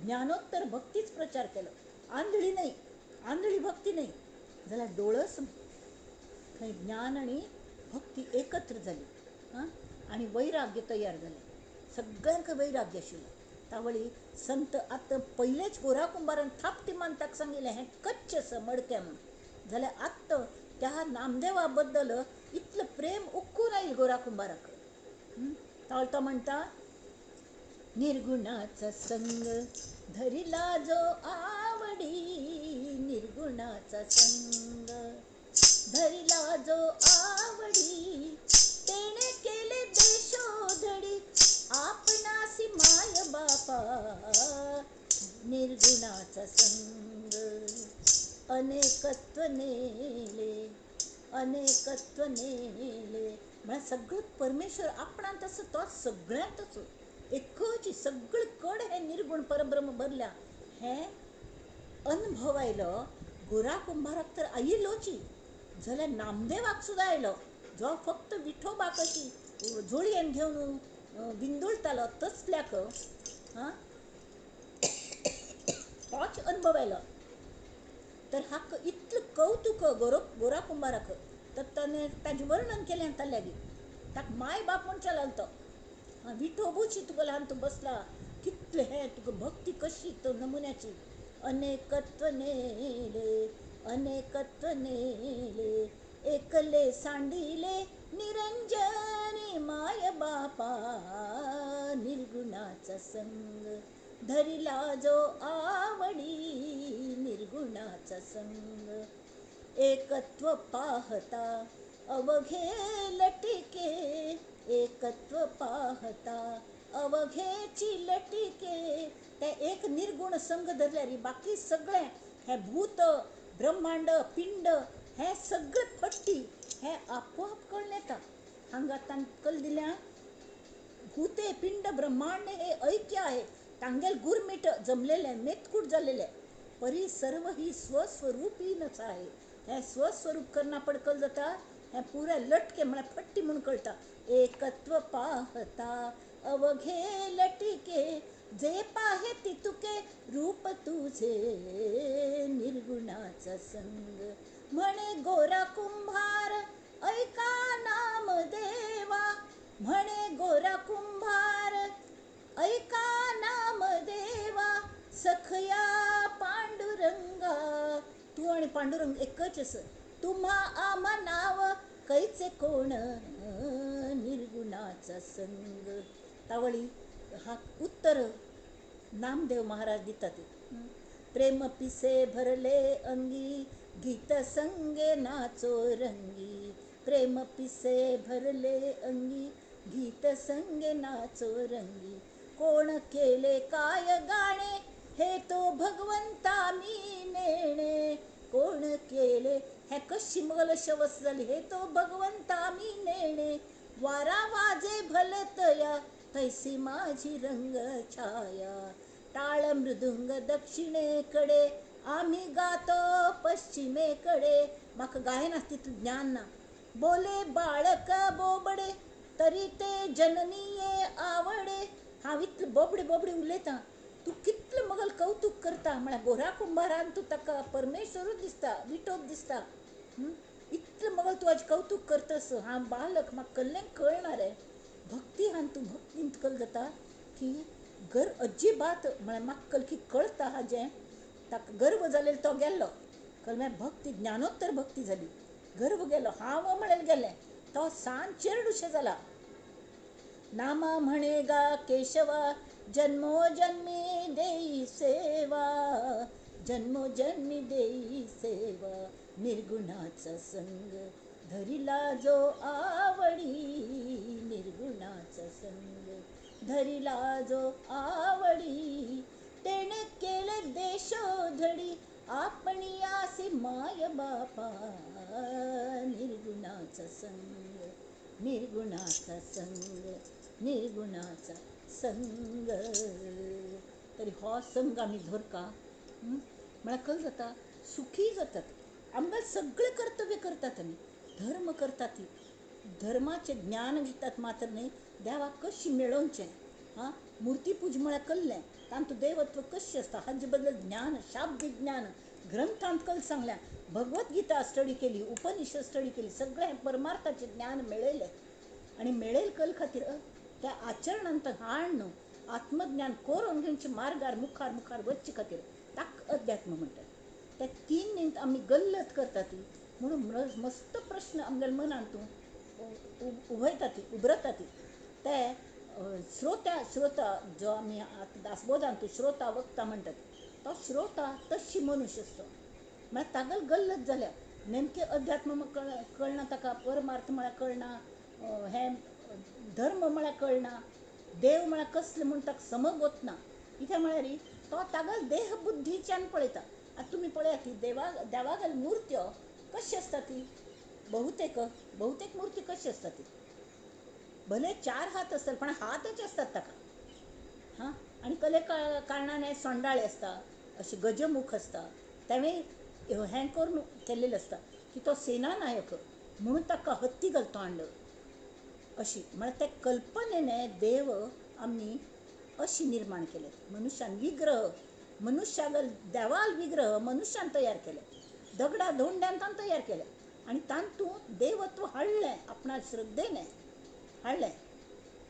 ज्ञानोत्तर भक्तीच प्रचार केलो. आंधळी न्हय आंधळी भक्ती नाही जाल्यार डोळस थंय ज्ञान आनी भक्ती एकत्र जाली आनी वैराग्य तयार जालें. सगळ्यांक वैराग्य आशिल्लें. तावळी संत आतां पयलेच गोरा कुंभारान थाप तिमान ताका सांगिल्लें हें कच्च आसा मडकें म्हूण. जाल्यार आत्तां त्या नामदेवा बद्दल इतलें प्रेम उक्कून आयलें गोरा कुंभाराक. तावळ तो म्हणटा निर्गुणाचा संग धरिला जो आवडी, निर्गुणाचा संग धरिला जो आवडी, तेने केले देशोधडी आपणासी माय बापा, निर्गुणाचा संग अनेकत्व नेले, अनेकत्व नेले. म्हळ्यार सगळं परमेश्वर आपणांत आसा तो सगळ्यांत आसा. एकच सगळे कड हे निर्गुण परब्रह्म भरल्या. हें अनुभव आयलो गोरा कुंभाराक तर आयिल्लोची, जाल्यार नामदेवाक सुद्दां आयलो, जो फक्त विठोबा कशी जोडयेन घेवन विंदुळतालो तसल्याक तोच अनुभव आयलो. तर हाका इतलें कौतुक गोरा कुंभाराक. तर ताजें वर्णन केलें ताल्या ताका माय बाप म्हणचे लागलो तो. विठोबूची तुका ल्हान तूं बसला, कितलें हें तुका भक्ती कशी तो नमुन्याची. अनेकत्व नेले, अनेकत्व नेले, एकले सांडिले निरंजनी माय बापा, निर्गुणाचा संग धरिला जो आवडी, निर्गुणाचा संग एकत्व पाहता अवघे लटिके, एकत्व पाहता अवघेची लटिके. ते एक निर्गुण संघ धरल्यारी बाकी सगळें हे भूत ब्रह्मांड पिंड हे सगळे फट्टी हे आपोआप कळून येता. हांगा तांकां कल दिल्या भूते पिंड ब्रह्मांड हे ऐक्य आहे. तांगेल गुरमीठ जमलेले मेतकूट झालेले परी सर्व ही स्वस्वरूपीनच आहे. हे स्वस्वरूप करना पडकल जाता. हे पुरे लटके म्हळ्यार फट्टी म्हणून कळटा. एकत्व पाहता अवघे लटिके, जे पाहे ती तुके रूप तुझे, निर्गुणाचा संग म्हणे गोरा कुंभार ऐका नाम देवा, म्हणे गोरा कुंभार ऐका नाम देवा, सखया पांडुरंगा. तू आणि पांडुरंग एकच अस, तुम्हा आम्हा नाव कैचे कोण, निर्गुणाचा संग. तावळी हा उत्तर नामदेव महाराज दितात. प्रेम पिसे भरले अंगी, गीत संगे नाचो रंगी. प्रेम पिसे भरले अंगी, गीत संगे नाचो रंगी. कोण केले काय गाणे, हे तो भगवंता मी नेणे. कोण केले हे कशी मगल शवस झाली, हे तो भगवंता मी नेणे. वारा वाजे भलतया तैसी माझी रंग छाया, टाळ मृदुंग दक्षिणेकडे आम्ही गातो पश्चिमेकडे. म्हाका गायना तितलें ज्ञान ना. बोले बाळक बोबडे तरी ते जननीये आवडे. हांव इतलें बोबडे बोबडे उलयतां, तूं कितलें मगल कौतुक करता. म्हळ्यार गोरा कुंभारान तूं ताका परमेश्वरूच दिसता, विठोब दिसता. इतलें मगल तूं हाजें कौतुक करतस. हांव बालक म्हाका कसलें कळना रे. भक्ती हान तूं भक्तींत कल जाता की अजिबात म्हळ्यार म्हाका कल की कळटा हाजें. ताका गर्व जालेलो तो गेल्लो कल म्हळ्यार भक्ती ज्ञानोत्तर भक्ती जाली. गर्व गेलो, हांव म्हणलें गेलें तो सान चेरडूशें जाला. नामा म्हणे गा केशवा, जन्मोजन्मी देई सेवा, जन्मोजन्मी देई सेवा. निर्गुणाचा संग धरिला जो आवडी, निर्गुणाचा संग धरिला जो आवडी. तेने केले देशोधडी आपणी आसी माय बापा, निर्गुणाचा संग, निर्गुणाचा संग, निर्गुणाचा संग. तरी हो संग आमी धरका म्हळ्यार कळ जाता सुखी जातात. आमकां सगळे कर्तव्य करतात आमी, धर्म करतात ती धर्माचें ज्ञान घेतात मात्र न्ही. देवाक कशी मेळोवचें मुर्ती पूज म्हळ्यार कल्लें तांतूं देवत्व कशें आसता हाजे बद्दल ज्ञान, शाब्दीक ज्ञान ग्रंथांत कल सांगल्या, भगवद्गीता स्टडी केली, उपनिषद स्टडी केली, सगळे परमार्थाचे ज्ञान मिळेल आणि मिळेल कल खातीर त्या आचरणांत हाडणं आत्मज्ञान कोरून घेवचे मार्गार मुखार मुखार वच्चे खातीर ताक अध्यात्म म्हणटात. त्या तीन नीत आमी गल्लत करता ती म्हणून मस्त प्रश्न आमच्या मनांतून उभयता ती उबरता ती ते श्रोता जो आमी दासबोधांतू श्रोता वक्ता म्हणटात, तो श्रोता तशी मनुष्य असतो. म्हळ्यार तागल गल्लत जाल्या नेमके अध्यात्म कळना, ताका परमार्थ म्हळ्यार कळना, हे धर्म म्हळ्यार कळना, देव म्हळ्यार कसले म्हूण ताका समज वचना. कित्याक म्हळ्यार तो तागल देह बुद्धीच्यान पळयता. आतां तुमी पळयात ती देवागेल मुर्त्यो कशी आसता ती, बहुतेक मुर्ती कशी आसता ती, भले 4 हात असतात पण हातच असतात ताका. आणि कले कारणान हे सोंडाळे असता, असे गजमुख असता, त्यावेळी हें करून केल्लेले असता की तो सेनानायक म्हणून ताका हत्ती घालतो अंड अशी. म्हळ्यार ते कल्पनेने देव आमी अशी निर्माण केले. मनुष्यान विग्रह, मनुष्यागल देवाल विग्रह मनुष्यान तयार केले, दगडा धोंड्यान तयार केले आणि तांतून देवत्व हाडलें, आपणा श्रद्धेने हाडलें,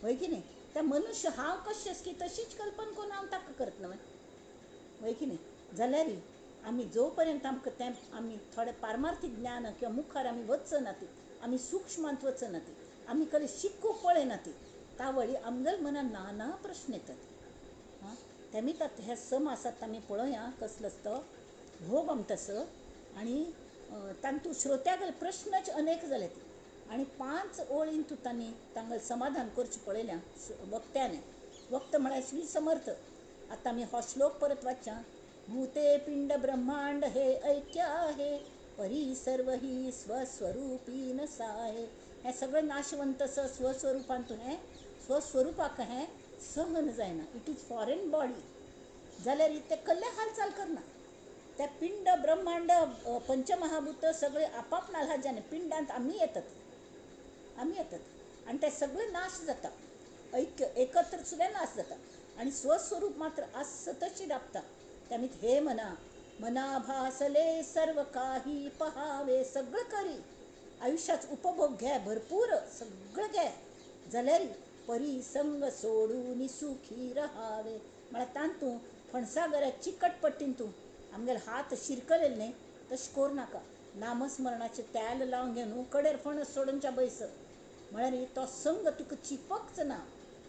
होय की न्ही. त्या मनुष्य हांव कशें की तशीच कल्पना करून हांव ताका करत न्हय, होय की न्ही. जाल्यार आमी जो पर्यंत आमकां तें आमी थोडें पारमार्थीक ज्ञान किंवा मुखार आमी वचना ती, आमी सूक्ष्मांत वचना ती, आमी कले शिकूंक पळयना ती, तावळी आमगेल मनान नाना प्रश्न येतात. तेमी हे सम आसात आमी पळोवया कसलो तो भोग आमटास आणि तांतूं श्रोत्यागेल प्रश्नच अनेक जाले ती. आणि 5 ओळींतू तांणी तांगेल समाधान करचें पळयल्या वक्त्याने. वक्त म्हळ्यार श्री समर्थ. आतां आमी हो श्लोक परत वाचच्या. भूते पिंड ब्रह्मांड हे ऐक्य आहे, परी सर्व ही स्वस्वरूपी नसाहे. हे सगळं नाशवंत स्वस्वरूपांतून हे स्वस्वरूपाक हें सहन जायना, इट इज फॉरेन बॉडी. जाल्यार ते कसले हालचाल करना. त्या पिंड ब्रह्मांड पंचमहाभूत सगळे आपापल्या ल्हाजाने पिंडांत आमी येतात आणि ते सगळे नाश जाता, ऐक्य एकत्र सुद्धा नाश जाता आणि स्वस्वरूप मात्र आस तशी राबता. त्यामुळे हे मना भासले सर्व काही पहावे, सगळं करी आयुष्यात उपभोग घ्या, भरपूर सगळं घ्या, जाल्यार परी संग सोडून सुखी रहावे. म्हळ्यार तांतूं फणसागऱ्या चिकट पट्टींतूं आमगेले हात शिरकलेले न्ही तशें करूं नाका. नामस्मरणाचे त्याल लावन घेवन कडेर फणस सोडूनच्या बैस. म्हळ्यार तो संग तुका चिपकच ना.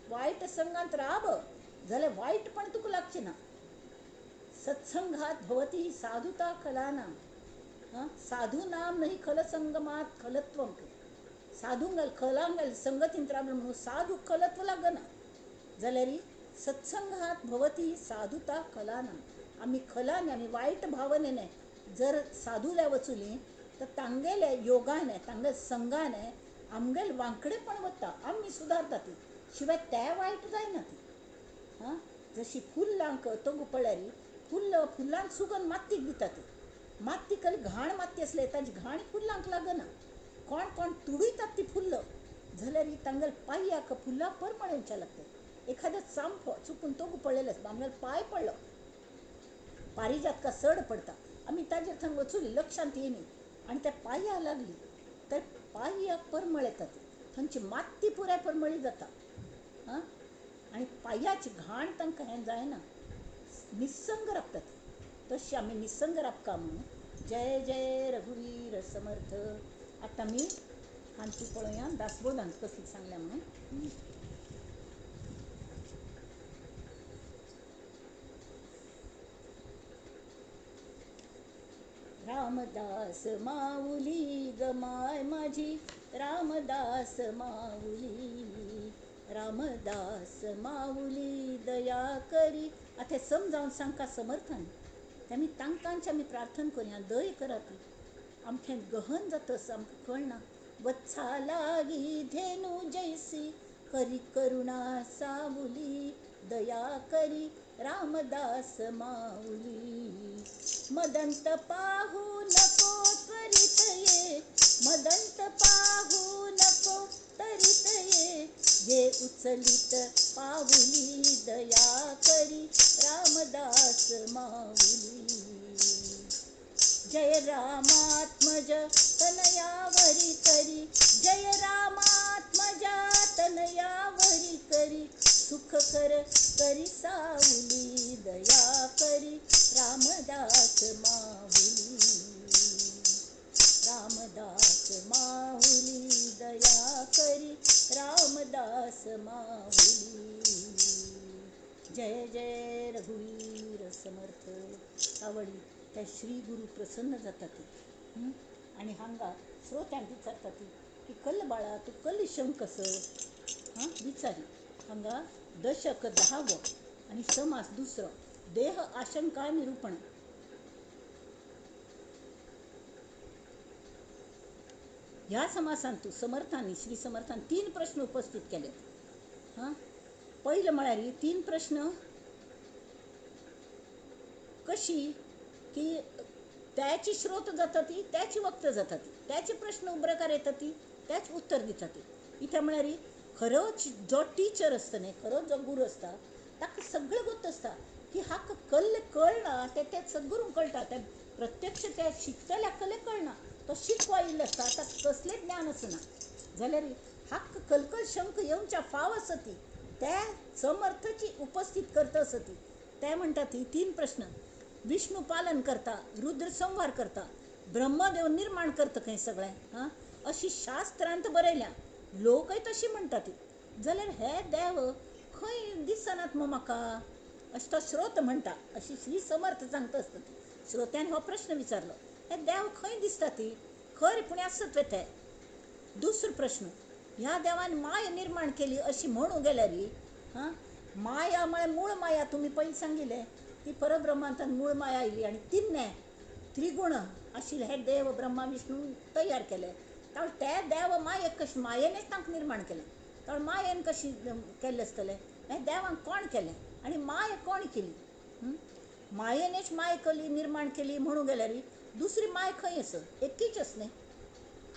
वायट संगांत राब जाल्यार वायटपण तुका लागचें ना. सत्संगात भवती साधुता कलाना, साधू नाम नाही खल संगमात खलत्वम. साधूंगल खलांगल संगतींत राबलो म्हणून साधू खलत्व लागना. जाल्यार सत्संगात भवती साधुता कलाना. आमी खलाने आमी वायट भावनेने जर साधूल्या वचुली तर तांगेले योगाने तांगेले संगाने आमगेल वांकडेपण वता, आमी सुदारता ती, शिवाय ते वायट जायना ती. जशी फुलांक तोंगू पळल्यार फुलांक सुगंध मातीक दिता ती. माती कली घाण माती असले ताजी घाण फुलांक लागना. कोण तुडयतात ती फुल्ल जाल्यार तांगेल पांयाक फुलां परमळ येवच्या लागतात. एखादो चांपो चुकून तोंगू पडलेलो आमगेल पांय पडलो, पारिजात का सड पडता, आमी ताजेर थंग वचुली लक्षांत येयनी आणि त्या पांया लागली तर पांयाक परमळ येता ती, थंयची माती पुराय परमळी जाता. आणि पांयाची घाण तांकां हें जायना, निसंग राबता ती. तशी आमी निसंग राबका म्हणून जय जय रघुवीर समर्थ. आतां आमी हांची पळोवया दासबोधांत कसली सांगल्या म्हणून. रामदास माऊली गमाय माझी, रामदास माऊली, रामदास माऊली दया करी. आता समजावून सांगता समर्थन त्यामी तांकांची आमी प्रार्थना करूया, दय करा ती. आमचें गहन जातस आमकां कळना. वत्सा लागी धेनू जैसी, करी करुणा सावली, दया करी रामदास माऊली. मदंत पाहू नको त्वरित ये, मदंत पाहू नको त्वरित ये, जे उचलित पाऊली दया करी रामदास माऊली. जय रामात्मज तनयावरी करी, जय रामात्मजा तनयावरी करी, सुख कर करी सावली दया करी, रामदास माऊली, रामदास माऊली दया करी, रामदास माऊली. जय जय रघुवीर समर्थ. आवडी त्या श्री गुरु प्रसन्न जातात आणि हांगा श्रोत्यांक विचारतात की कल बाळा तू कल शंकस विचारी. हांगा दशक 10 आणि समास 2 देह आशंका निरूपण. ह्या समासांतू समर्थांनी श्री समर्थान 3 प्रश्न उपस्थित केले. पहिलं म्हळ्यार 3 प्रश्न कशी की त्याची श्रोत जातात त्याची वक्त जातात, त्याचे प्रश्न उब्रकार येतात त्याच उत्तर दितात. इथे म्हळ्यार खरो जो टीचर असता न्ही, खरो जो गुरू असता ताका सगळं गोत असता की हाक कळना ते सद्गुरूंक कळटा, ते प्रत्यक्ष त्या शिकतल्याक कळना, तो शिकवा येयल्लो असता, ताका कसलें ज्ञान आसना जाल्यार हाक कलकल शंक येवच्या फाव आसती त्या समर्थची उपस्थित करता असती. ते म्हणटात 3 प्रश्न. विष्णू पालन करता, रुद्र संहार करता, ब्रह्मदेव निर्माण करता खंय सगळें अशी शास्त्रांत बरयल्या. लोकय तशी म्हणटात. जाल्यार हे देव खंय दिसनात म्हाका अशें तो श्रोत म्हणटा. अशी श्री समर्थ सांगता आसता. श्रोत्यान हो प्रश्न विचारलो, हे देव खंय दिसतात खरे पूण आसत ते. दुसरो प्रश्न, ह्या देवान माया निर्माण केली अशी म्हणू गेल्यार माया म्हळ्यार मूळ माया तुमी पयलीं सांगिल्लें ती परब्रह्मांतान मूळ माया आयली आणि 3 त्रिगुण आशिल्ले हे देव ब्रह्मा विष्णू तयार केले. तर ते देव मायेक कशें मायेनेच तांकां निर्माण केलें. तर मायेन कशी केल्लें आसतलें हे देवाक कोण केलें आनी माय कोण केली. मायेनेच माय केली निर्माण केली म्हणू गेल्यार दुसरी माय खंय आस, एकीच आस न्ही.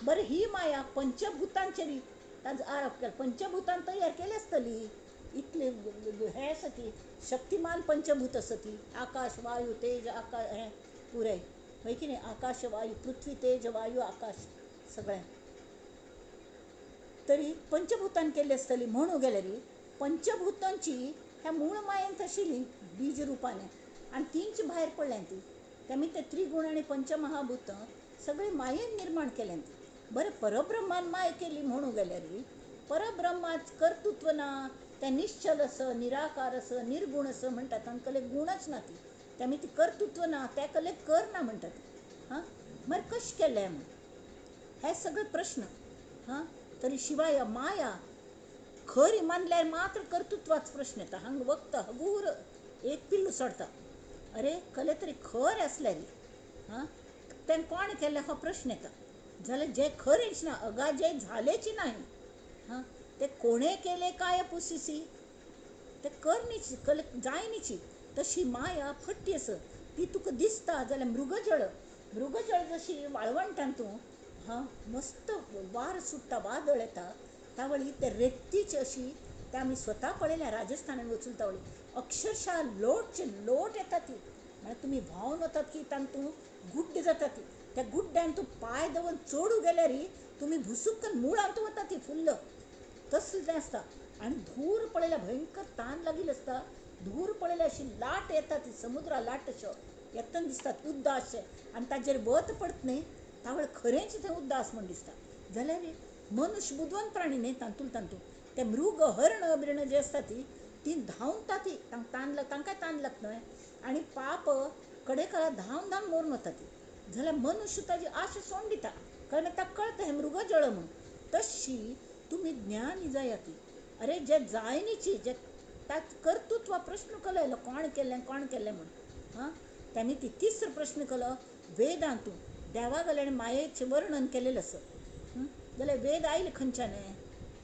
बरें ही माया पंचभूतांचेर पंचभूतान तयार केली आसतली. इतले हे आसती शक्तिमान पंचभूत आसती, आकाश वायू तेज आकाश हें पुराय खंय की न्ही, आकाश वायू पृथ्वी तेज वायू आकाश सगळें तरी पंचभूतान केल्ली आसतली म्हणू गेल्यार पंचभूतांची ह्या मूळ मायेंत आशिल्ली बीज रुपाने आनी तींच भायर पडल्यां ती. तेमी ते त्रिगुण आनी पंचमहाभूत सगळीं मायेन निर्माण केल्यां ती. बरें परब्रह्मान माय केली म्हणू गेल्यार परब्रह्माच कर्तृत्व ना, ते निश्चल आस, निराकार आस, निर्गुण आस म्हणटात. तांकले गुणच ना ती, तेमी ती कर्तृत्व ना, ते कले करना म्हणटात. मागीर कशें केलें हे सगळे प्रश्न. तरी शिवाय माया खरी मानल्यार मात्र कर्तृत्वाच प्रश्न येता. हांगा वक्त हगूर एक पिल्लू सोडता. अरे कले तरी खरें आसल्यार तें कोण केलें हो प्रश्न येता. जाल्यार जे खरेंच ना, अगाजे झालेची नाही, ते कोणे केले काय पुसिसी ते करनीची कले जायनीची. तशी माया फट्टी आस, ती तुका दिसता जाल्यार मृगजळ जशी वाळवंटांतू मस्त वार सुट्टा वादळ येता तावळी ते रेतीची अशी ते आमी स्वता पळयल्या राजस्थानान वचून तावळी अक्षरशः लोटचे लोट येता ती. म्हळ्यार तुमी व्हांवन वतात की तांतू गुड्ड जाता ती. त्या गुड्ड्यान तूं पांय दवरून चोडू गेल्यार तुमी भुसुक्कन मुळांत वता ती फुल्ल तसलें आसता. आनी धूर पळयल्यार भयंकर तान लागिल्लो आसता. धूर पळयल्यार अशी लाट येता ती समुद्रा लाट अश्यो येतना दिसतात उद्दासशे आनी ताजेर वत पडटा न्ही तावळे खरेंच थंय उद्दास म्हण दिसता. जाल्यार मनुश्य बुद्वंत प्राणी न्ही तांतू ते मृग हरण बिरण जे आसता ती धांवता ती तांकांय तान लागता न्हय आनी पाप कडेक धांवन मोरून वता ती. जाल्यार मनुश्य ताजी आश सोडून दिता कारण ताका कळटा हें मृगजळ म्हणून. तशी तुमी ज्ञानी जायात. अरे जे जायनीची जे ताक कर्तृत्व प्रश्न कळयलो कोण केल्लें म्हणून. त्यांनी ती 3रो प्रश्न केलो वेदांतू देवा गेल्यार मायेचें वर्णन केलेलें आसा. जाल्यार वेद आयले खंयच्यान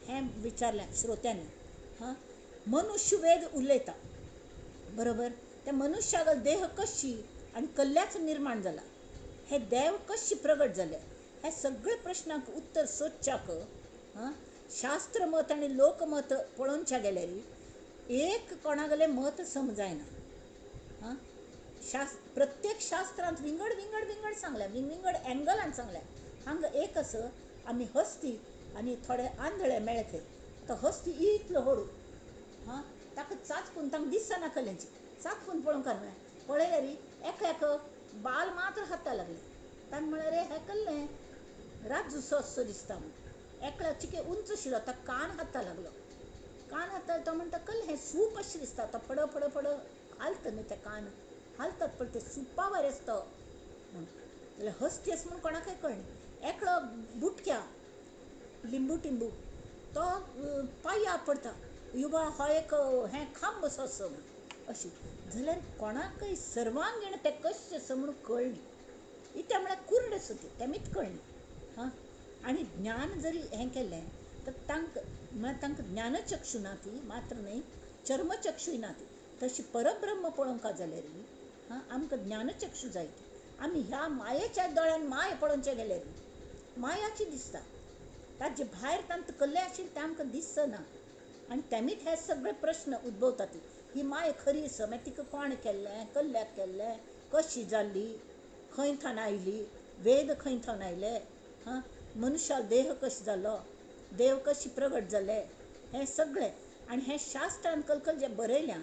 हें विचारलें श्रोत्यांनी. मनुश्य वेद उलयता बरोबर. त्या मनुश्याक देह कशी आनी कल्ल्याचो निर्माण जाला, हे देव कशी प्रगट जाले, हे सगळे प्रश्नांक उत्तर सोदच्याक शास्त्रमत आनी लोकमत पळोवनच्या गेल्यार एक कोणागेलें मत समजायना. प्रत्येक शास्त्रांत विंगड विंगड विंगड सांगल्या, विंगड एंगलान सांगल्या. हांगा एक असं आमी हस्ती आनी थोडे आंधळे मेळखे. तो हस्ती इतलो हळू, हां, ताका चाचपून तांकां दिसना कल्यांची, चाचपून पळोवंक न्हय. पळयल्यार एक बाल मात्र हाता लागले. तांकां म्हळ्यार हें कल्लें राजूसो असो दिसता म्हूण. एकल्याक चिके उंच आशिल्लो, ताका कान हाता लागलो. कान हाता तो म्हणटा कल्लें हें सूप अशें दिसता. तो फड फड फड हालता न्ही ते कान, हालतात पण ते सुपा भायर आसता म्हूण. जाल्यार हस्ती आसा म्हूण कोणाकय कळना. एकलो बुटक्या लिंबू टिंबू तो पांया पडता, युबा हो एक हें खांब असो आसा म्हूण अशी. जाल्यार कोणाकय सर्वांगीण तें कशें आसा म्हूण कळ्ळी. इत्या म्हळ्यार कुर्ड आसा ती, तेमीच कळ्ळी. हां, आनी ज्ञान जरी हें केलें तर तांकां ज्ञानचक्षू ना ती मात्र न्ही, चर्मचक्षूय ना ती. तशी परब्रह्म पळोवंक जाल्यार हां आमकां ज्ञानचक्षू जाय. आमी ह्या मायेच्या दोळ्यान माय पळोवचें गेल्यार मायाची दिसता. ताजे भायर तांत कल्लें आशिल्लें तें आमकां दिसना. आनी तेमीच हे सगळे प्रश्न उद्भवतात. ही माय खरी आसा, मागीर तिका कोण केल्लें, कल्ल्याक केल्लें, कशी जाल्ली, खंय थान आयली, वेद खंय थान आयले, हां, मनशाक देह कशें जालो, देव कशी प्रगट जाले, हें सगळें. आनी हें शास्त्रान कलकल जें बरयल्या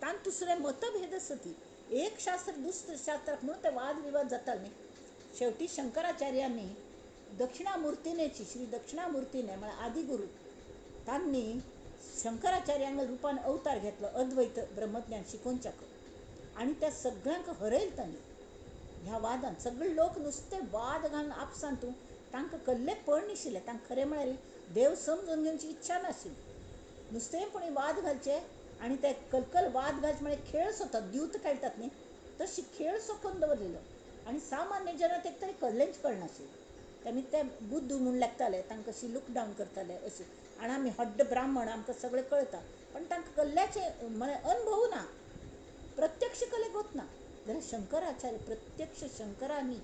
तांत दुसरे मतभेद आसा ती. एक शास्त्र दुसऱ्या शास्त्राक म्हणून ते वाद विवाद जाताले न्ही. शेवटी शंकराचार्यांनी दक्षिणामुर्तीनेची, श्री दक्षिणामुर्तीने म्हळ्यार आदिगुरू, तांणी शंकराचार्यांक रुपान अवतार घेतलो अद्वैत ब्रह्मज्ञान शिकोवच्याक. आनी त्या सगळ्यांक हरयले तांणी ह्या वादान. सगळे लोक नुसते वाद घालून आपसांतू तांकां कसलें पड नाशिल्लें. तांकां खरें म्हळ्यार देव समजून घेवची इच्छा नाशिल्ली. नुस्तेंपणी वाद घालचे आनी ते कलकल वाद घालचे म्हळ्यार खेळ सोतात, दिवत खेळटात न्ही तशी खेळ सोंपोवन दवरलेलो. आनी सामान्य जनाक एक तरी कसलेंच कळनाशिल्लें. तेमी ते बुद्धू म्हूण लेखताले, तांकां अशी लूक डावन करताले अशें. आनी आमी हड्ड ब्राह्मण, आमकां सगळें कळटा, पण तांकां कसल्याचें म्हळ्यार अनुभव ना, प्रत्यक्ष कलेक वचना. जाल्यार शंकराचार्य प्रत्यक्ष शंकरांनी,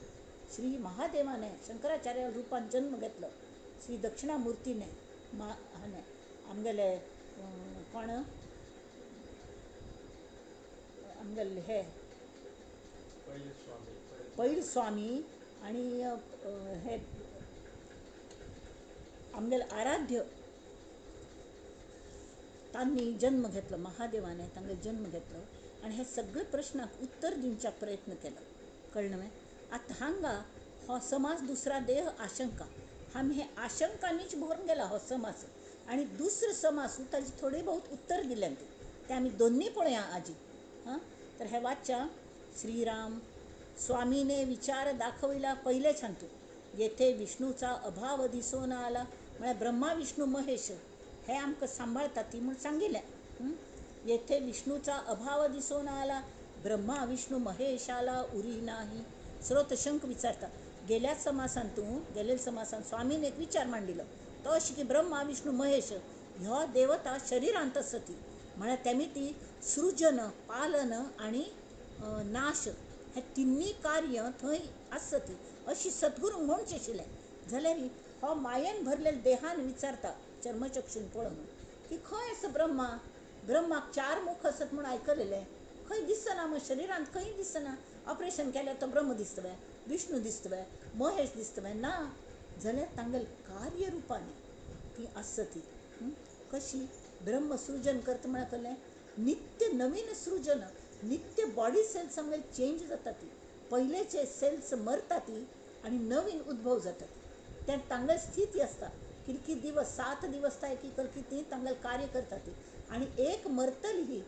श्री महादेवाने शंकराचार्या रुपान जन्म घेतलो. श्री दक्षिणामुर्तीने हाणे आमगेले कोण आमगेले हे पैल स्वामी आनी हे आमगेले आराध्य तांणी जन्म घेतलो. महादेवाने तांगे जन्म घेतलो आनी हे सगळे प्रश्नाक उत्तर दिवच्या प्रयत्न केलो. कळ्ळें न्हय. आतां हांगा हो समाज दुसरा देह आशंका, आमी हे आशंकांनीच भरून गेला हो समाज. आनी दुसरो समाज ताजी थोडी बहुत उत्तर दिल्यान ते आमी दोन्ही पळोवया आजी. हां, तर हे वाच्या श्रीराम स्वामीने विचार दाखविला पहिले छांतू. येथे विष्णूचा अभाव दिसून आला, म्हळ्यार ब्रह्मा विष्णू महेश हे आमकां सांभाळतात ती म्हूण सांगिल्लें. येथे विष्णूचा अभाव दिसून आला, ब्रह्मा विष्णू महेशाला उरी नाही. स्रोतशंक विचारता. गेल्या समासान स्वामीने एक विचार मांडिलो तो अशी की ब्रह्मा विष्णू महेश ह्यो देवता शरिरांत आसती, म्हळ्यार तेमी ती सृजन, पालन आनी नाश हे तिन्नी कार्य थंय आसती अशी सद्गुरू म्हणचे आशिल्लें. जाल्यार हो मायेन भरलेल्या देहान विचारता चर्मचक्षून पळोवन की खंय आसा ब्रह्मा. ब्रह्माक 4 मुख आसत म्हूण आयकलेलें, खंय दिसना. मग शरिरांत खंय दिसना. ऑपरेशन केल्यार तो ब्रह्म दिसतवे, विष्णू दिसतवे, महेश दिसतवे ना. जाल्यार तांगेल कार्य रुपांनी ती आसती. कशी ब्रह्म सृजन करता म्हळ्यार कळ्ळें, नित्य नवीन सृजन, नित्य बॉडी सेल्स आमगेले चेंज जाता ती. पयलेचे सेल्स मरता ती आनी नवीन उद्भव जाता. तें तांगेल स्थिती आसता. कितकी दिवस 7 दिवस ताय की कल ती तांगेल कार्य करता ती. आनी एक मरतली ही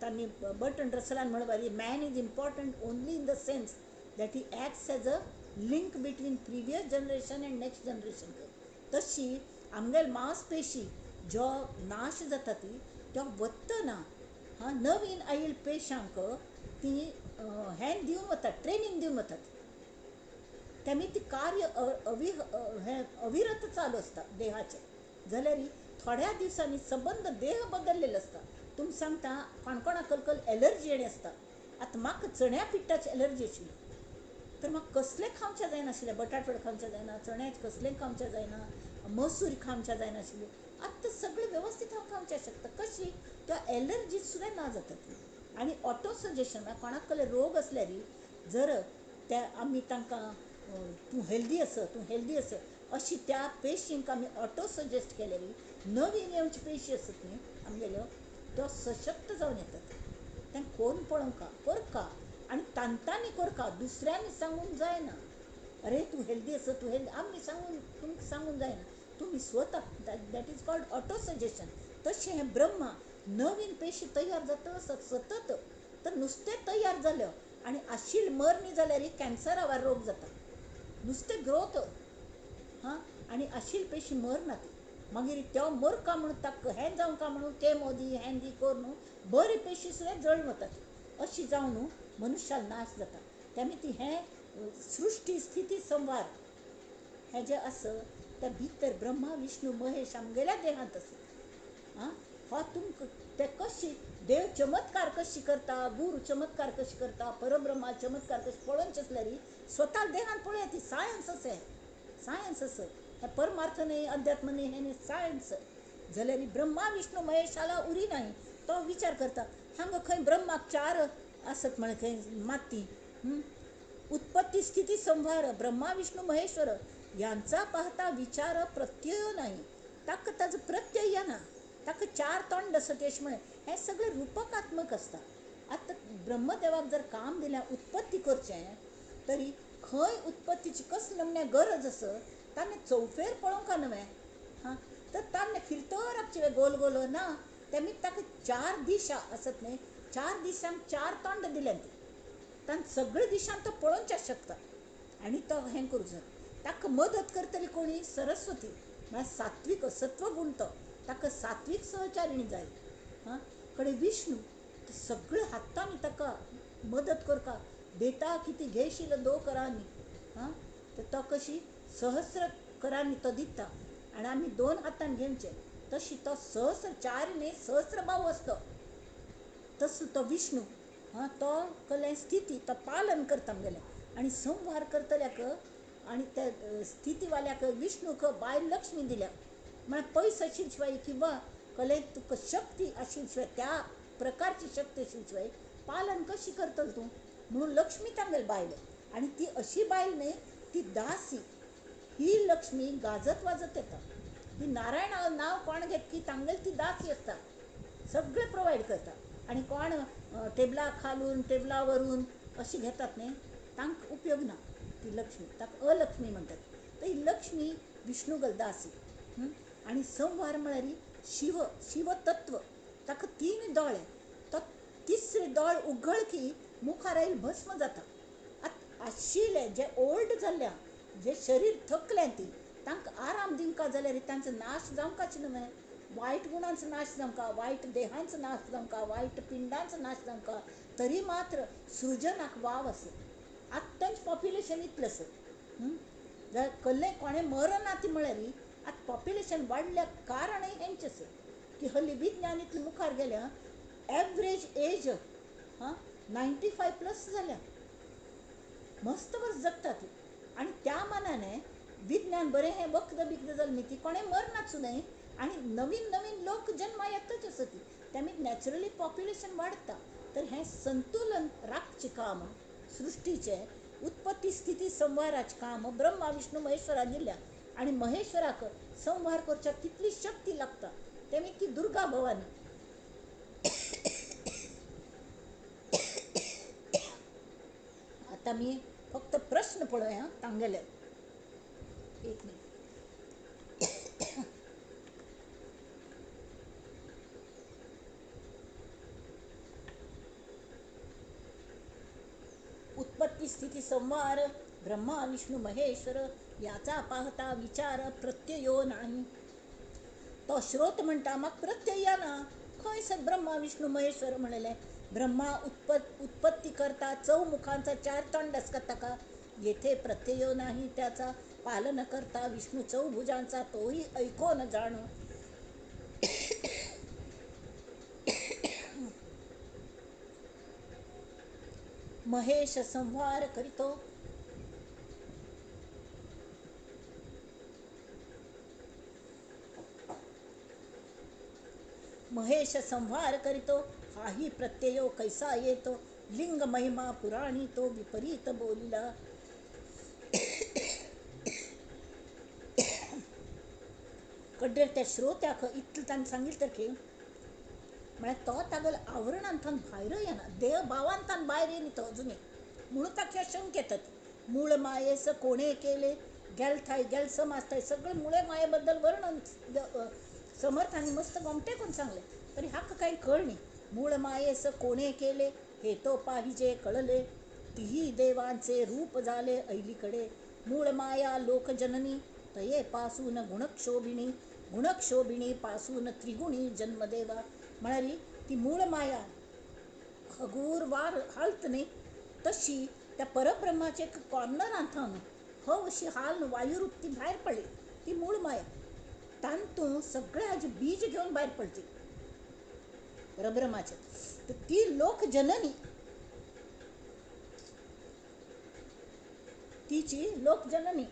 तांणी बर्टन रसलान म्हणपारी man is important only in the sense that he acts as a link between previous generation and next generation. तशी आमगेल मांसपेशी जो नाश जाता ती तो वतना हां नवीन आयिल्ल पेशांक ती हें दिवन वतात, ट्रेनिंग दिवन वतात. तेमी ती कार्य अविरत चालू आसता देहाचें. जाल्यार थोड्या दिवसांनी संबंद देह बदललेलो आसता. तुम सांगता कोणकोणाक कलकल एलर्जी येणी आसता. आतां म्हाका चण्या पिट्टाची एलर्जी आशिल्ली, तर म्हाका कसलें खावचें जायनाशिल्लें. बटाट खावचें जायना, चण्याचें कसलें खावचें जायना, मसूर खावचें जायनाशिल्ली. आतां सगळें वेवस्थीत हांव खावचें शकता. कशी त्या एलर्जी सुद्दां ना जाता ती. आणि ऑटो सजेशन कोणाक कसले रोग असल्यार जर त्या आमी तांकां तूं हेल्दी आस अशी त्या पेशींक आमी ऑटो सजेस्ट केल्यार नवीन येवचे पेशी आसत न्ही आमगेल्यो त्यो सशक्त जावन येतात. तें कोण पळोवका करका आनी तांतांनी करका, दुसऱ्यांनी सांगून जायना. अरे तूं हेल्दी आमी सांगून तुमकां सांगून जायना, तुमी स्वता. That is called auto suggestion. तशें हें ब्रह्मा नवीन पेशी तयार जाता आसत सतत. तर नुस्तें तयार जाल्यो आनी आशिल्ल मरनी जाल्यार कॅन्सरा वा रोग जाता. नुस्तें ग्रोथ हां आनी आशिल्ल पेशी मरनात. मागीर त्यो मरका म्हणून ताका हें जावं का म्हणून केमो दी हें दी कर न्हू, बरे पेशी सुद्दां जळून वतात. अशी जावन न्हू मनशाल नाश जाता. त्यामुळे ती हें सृश्टी स्थिती संवार हें जें आसा त्या भितर ब्रह्मा विष्णू महेश आमगेल्या देहांत आसा. हो तुमकां ते कशी देव चमत्कार कशी करता, गुरू चमत्कार कशी करता, परब्रह्मा चमत्कार कशी पळोवनचे आसल्यार स्वता देहांत पळोवया. ती सायन्स आसा, सायन्स आसा. हें परमार्थ न्ही, अध्यात्म न्ही, हें न्ही, सायन्स. जाल्यार ब्रह्मा विष्णू महेशाला उरी नाही. तो विचार करता हांगा खंय ब्रह्माक 4 आसत म्हण खंय माती. उत्पत्ती स्थिती संहार ब्रह्मा विष्णू महेश्वर यांचा पाहता विचार प्रत्यय नाही. ताका ताजो प्रत्यय येना. ताका 4 तोंड आसत अशें म्हण. हें सगळें रुपकात्मक आसता. आतां ब्रह्मदेवाक जर काम दिलें उत्पत्ती करचें, तरी खंय उत्पत्तीची कसले नमणे गरज आसा ताणें चौफेर पळोवंका न्हय. तर ताणें फिरतो राखचे गोल गोल ना. तेमी ताका 4 दिशा आसत न्ही, 4 दिशांक 4 तोंड दिल्यात. ताण सगळे दिशांक तो पळोवंक शकता आनी तो हें करूं जाय. ताका मदत करतली कोणी? सरस्वती म्हळ्यार सात्वीक सत्वगुण. तो ताका सात्वीक सहचारिणी जाय. कडेन विष्णू सगळे हातांनी ताका मदत करता. बेटा कितें घेयशिल्लो 2 करांनी, तर तो कशी सहस्र करांनी तो दिता आनी आमी 2 हातान घेवचे. तशी तो सहस्र 4 न्ही सहस्र भाव आसतो. तसो तो विष्णू तो कसलें स्थिती तो पालन करता आमगेलें आनी संहार करतल्याक आनी त्या स्थितीवाल्याक विष्णूक बायल लक्ष्मी दिल्या. म्हळ्यार पयस आशिल्ले शिवाय किंवा कले तुका शक्ती आशिल्ले शिवाय त्या प्रकारची शक्ती आशिल्ले शिवाय पालन कशी करतल तूं म्हणून लक्ष्मी तांगेली बायल. आनी ती अशी बायल न्ही, ती दासी. ही लक्ष्मी गाजत वाजत येता. ही नारायण नाव कोण घेत की तांगेली ती दासी आसता. सगळे प्रोवायड करता. आनी कोण टेबला खालून टेबला वरून अशी घेतात न्ही तांकां उपयोग ना. ती लक्ष्मी ताका अलक्ष्मी म्हणटात. तर ही लक्ष्मी विष्णूगल दासी. आनी संहार म्हळ्यार शिव तत्व. ताका 3 दोळे. तो 3रे दोळ उगळ की मुखार आयिल्लें भस्म जाता. आशिल्ले जे ओल्ड जाल्ल्या जे शरीर थकलें ती तांकां आराम दिवंका जाल्यार तांचो नाश जावंकाच न्हय. वायट गुणांचो नाश जावंका, वायट देहांचो नाश जावंका, वायट पिंडांचो नाश जावंका, तरी मात्र सृजनाक वाव आसा. आत्तांच पॉप्युलेशन इतलें आसा. जाल्यार कसलें कोणें मरना ती म्हळ्यार आतां पॉप्युलेशन वाडल्या कारणय हेंचें आसा की हल्ली विज्ञान इतलें मुखार गेल्या. एवरेज एज 95+ जाल्या. मस्त वर्स जगतात आनी त्या मानाने विज्ञान बरें हें वखदां बिखदां जालें न्ही ती कोणें मरनात सुद्दां. आनी नवीन नवीन लोक जन्मा येताच आसा ती. त्यामुळे नॅचरली पॉप्युलेशन वाडटा. तर हें संतुलन राखचें काम सृश्टीचें उत्पत्ती स्थिती संहाराचें काम ब्रह्मा विष्णू महेश्वराक दिल्या. आनी महेश्वराक संहार करच्याक कितली शक्ती लागता तेमी ती दुर्गा भवानी. आता मी फक्त प्रश्न पळोवया तांगेले. एक मिनिट. उत्पत्ती स्थिती संहार ब्रह्मा विष्णू महेश्वर याचा पाहता विचार प्रत्ययो नाही. तो श्रोत म्हणटा म्हाका प्रत्यय येना. खंय सर ब्रह्मा विष्णू महेश्वर म्हणलें. ब्रह्मा उत्पत्ती करता, 4 मुखांचा 4 तोंड असतात ताका. येथे प्रत्यय नाही त्याचा. पालन करता विष्णू 4 भुजांचा, तोही ऐकोन जाणो. महेश संहार करीतो. महेश संहार करीतो हाही प्रत्ययो कैसा येतो, लिंग महिमा पुराणी तो विपरीत बोलिला. कडे त्या श्रोत्याक इतलं तांणी सांगितलं की म्हळ्यार तो तागेल आवरणांतल्यान भायर येना, देव भावांतल्यान भायर येयना तो अजुनी. म्हणून ताका शंक येतात. मूळ मायेस कोणे केले, गेल थाय गेल समाज थंय सगळें मुळे माये बद्दल वर्णन समर्थांनी मस्त गोमटे करून सांगले. तरी हाका काही कळणी. मूळ मायेस कोणे केले हे तो पाहिजे कळले, तीही देवांचे रूप झाले ऐलीकडे. मूळ माया लोकजननी तये पासून गुणक्षोभिणी, गुणक्षोभिणी पासून त्रिगुणी जन्मदेवा. म्हणाली ती मूळ माया हगूर वार हालत न्ही तशी त्या परब्रह्माचे एक कॉर्नर आणता हो अशी हाल वायुरूप ती भायर पडली. ती मूळ माया तांतू सगळे हाजे बीज घेऊन भायर पडली परब्रह्माचे. तर ती लोक जननी, तिची लोक जननी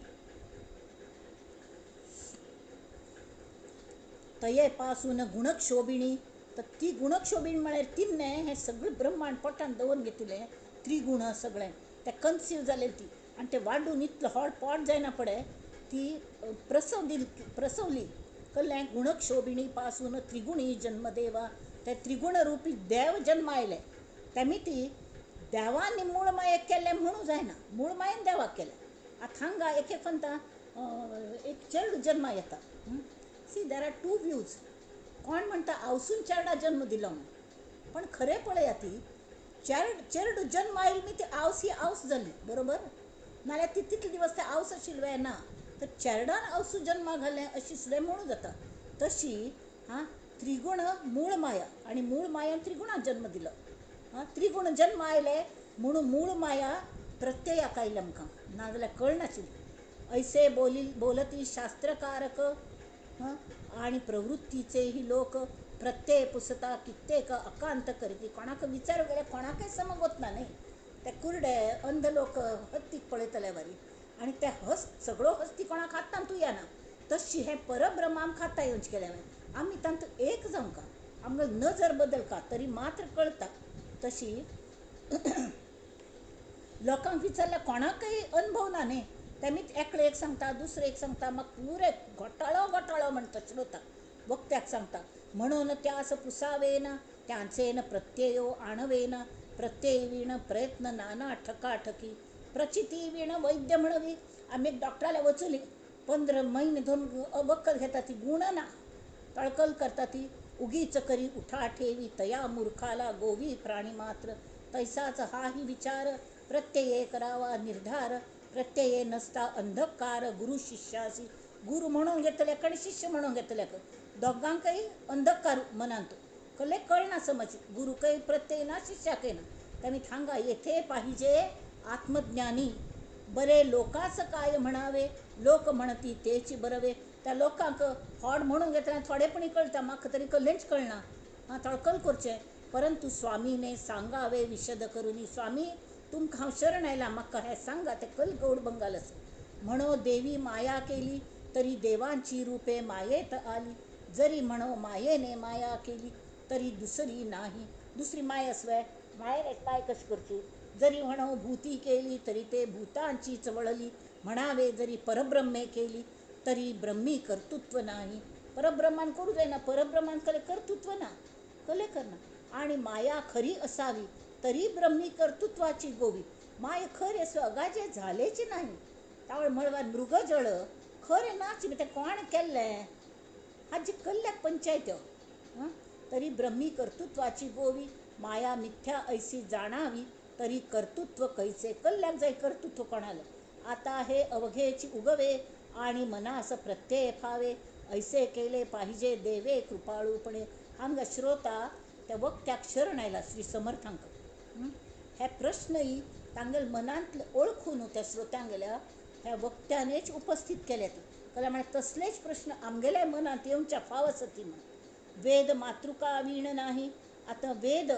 तये पासून गुणक्षोभिणी. तर ती गुणक्षोभिणी म्हळ्यार तिन्ने हे सगळें ब्रह्मांड पोटान दवरून घेतिले त्रिगुण सगळें ते कन्सीव जाले ती. आनी ते वाडून इतलो व्हड पोट जायना पळय ती प्रसवली कळ्ळें. गुणक्षोभिणी पासून त्रिगुणी जन्मदेवा. ते त्रिगुण रूपी देव जन्म आयले. तेमी ती देवांनी मूळ मायेक केल्लें म्हणूं जायना, मूळ मायेन देवाक केलें. आतां हांगा एक एक म्हणटा एक चेडूं जन्मा येता. See there are two views. कोण म्हणटा आवसून चेडा जन्म दिलो म्हणून, पण खरें पळया ती चेडूं जन्म आयली न्ही ती आवस ही आवस जाली बरोबर. नाल्यार ती तितले दिवस ते आवस आशिल्ले ना. तर चेडान आवसू जन्मा घालें अशी सुद्दां म्हणूं जाता. तशी त्रिगुण मूळ माया आनी मूळ मायान त्रिगुणाक जन्म दिलो. त्रिगुण जन्म आयले म्हणून मूळ माया प्रत्ययाक आयले आमकां, नाजाल्यार कळनाशिल्ली. ऐसे बोलती शास्त्रकारक आणि प्रवृत्तीचे ही लोक प्रत्यय पुसता कित्येक अकांत करीती. कोणाक विचारू गेल्यार कोणाकय समज वतना न्ही. ते कुरडे अंध लोक हत्तीक पळयतले बारी आनी ते सगळो हस्ती कोणाक हात तांतू येना. तशी हे परब्रह्म आमकां हाता येवचे केल्या आमी तांतू एक जावंका, आमगे नजर बदलका तरी मात्र कळटा. तशी लोकांक विचारल्यार कोणाकय अनुभव ना न्ही. तेमीच एकले एक सांगता दुसरे एक सांगता, म्हाका पुरे घोटाळो म्हणटा श्रोता वक्त्याक सांगता. म्हणून त्यास पुसावेन त्यांचेन प्रत्ययो आणवेन, प्रत्यय विण प्रयत्न नाना ठकाठकी, प्रचिती विण वैद्य म्हणवी. आमी एक डॉक्टराल्या वचुली 15 महिने धरून वखद घेता ती गुण ना, तळकल करता ती उगीच करी उठा ठेवी. तया मूर्खाला गोवी प्राणी मात्र, तैसाच हाही विचार प्रत्यये करावा निर्धार. प्रत्यये नसता अंधकार गुरु शिष्यासी. गुरु म्हणून घेतले आणि शिष्य म्हणून घेतले दोघांकय अंधकार मनांत कले कळना समज. गुरु काही प्रत्यय ना शिष्याकय ना. त्यांनी थांगा येथे पाहिजे आत्मज्ञानी. बरे लोकांच काय म्हणावे, लोक म्हणती तेची बरवे. त्या लोकांक हॉड म्हणून घेतले थोडेपणी कळटा, म्हाका तरी कल्लेंच कळना. तळकल करचें. परंतु स्वामीने सांगावे विशद करुनी. स्वामी तुमकां हांव शरण आयलां, म्हाका हें सांगा. ते कल गौड बंगालस म्हणो देवी माया केली तरी देवांची रूपे मायेत आली. जरी म्हणो मायेने माया केली तरी दुसरी नाही. दुसरी माया स्वय मायेने माय कशी करची. जरी म्हणो भूती केली तरी ते भूतांचीच वळली. म्हणावे जरी परब्रह्मे केली तरी ब्रह्मी कर्तृत्व नाही. परब्रह्मान करू जायना, परब्रह्मान कले कर्तृत्व ना, कले करना. आणि माया खरी असावी तरी ब्रह्मी कर्तृत्वाची गोवी. माय खरे स्वगाचे झालेची नाही. त्यामुळे म्हणवा मृगजळ खरे नाच ते कोण केल्लें हाजी कल्ल्याक पंचायत. तरी ब्रह्मी कर्तृत्वाची गोवी. माया मिथ्या ऐसी जाणावी तरी कर्तृत्व कैसे. कल्ल्याक जाय कर्तृत्व कोणाला. आता हे अवघेची उगवे आणि मनास प्रत्यय फावे. ऐसे केले पाहिजे देवे कृपाळूपणे. हांग श्रोता त्या वक्त्याक शरण आयला श्री समर्थांक. हे प्रश्नही तांगेल मनांतले ओळखून त्या श्रोत्यांक गेल्या ह्या वक्त्यानेच उपस्थित केले. कला म्हळ्यार तसलेच प्रश्न आमगेल्या मनात येवच्या फावस ती म्हण. वेद मातृका वीण नाही. आता वेद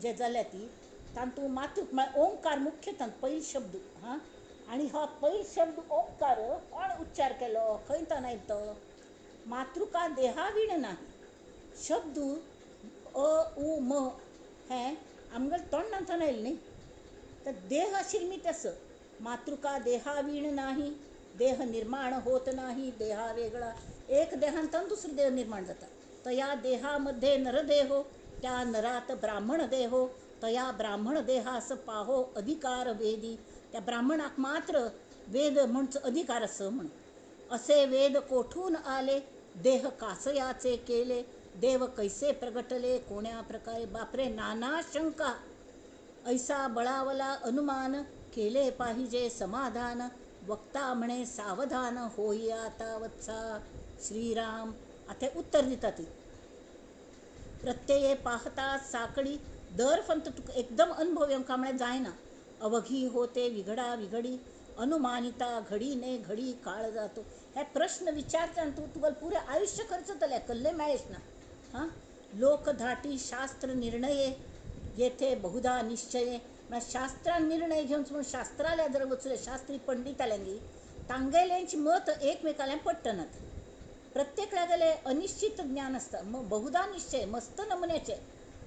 जे जाल्या ती तांतू मातृक म्हळ्यार ओंकार मुख्य तांत पयलो शब्द. आणि हा पयलो शब्द ओंकार कोण उच्चार केलो खंय तो नाही तो मातृका देहा वीण नाही. शब्द अ उ म हें आमगेर तोंडांतल्यान येयलें न्ही. तर देह आशिल्ली तसं मातृका देहा वीण नाही, देह निर्माण होत नाही, देहा वेगळा एक देहांतन दुसरं देह निर्माण जाता. तया देहामध्ये नरदेहो, त्या नरात ब्राह्मण देहो, तया ब्राह्मण देहास पाहो अधिकार वेदी. त्या ब्राह्मणाक मात्र वेद म्हणच अधिकार असं म्हणून. असे वेद कोठून आले, देह कासयाचे केले, देव कैसे प्रगटले कोण्या प्रकारे. बापरे, नाना शंका ऐसा बळावला अनुमान, केले पाहिजे समाधान, वक्ता म्हणे सावधान होई आता वत्सा. श्रीराम आता उत्तर देतात. प्रत्यये पाहता साकडी दर फंत तुक एकदम अनुभव येवंका म्हळ्यार जायना. अवघी होते विघडा विघडी, अनुमानिता घडी ने घडी काळ जातो. हे प्रश्न विचारता तू तुका पुरे आयुष्य खर्च जातले, कल्ले मेळेच ना. हां, लोक धाटी शास्त्र निर्णये, येथे बहुधा निश्चये. शास्त्रान निर्णय घेवन म्हणून शास्त्राल्या जर वचले शास्त्री पंडिताल्यांगी तांगेल्यांची मत एकमेकाल्या पट्टनात. प्रत्येकाला गेले अनिश्चित ज्ञान असतं, मग बहुधा निश्चय मस्त नमुन्याचे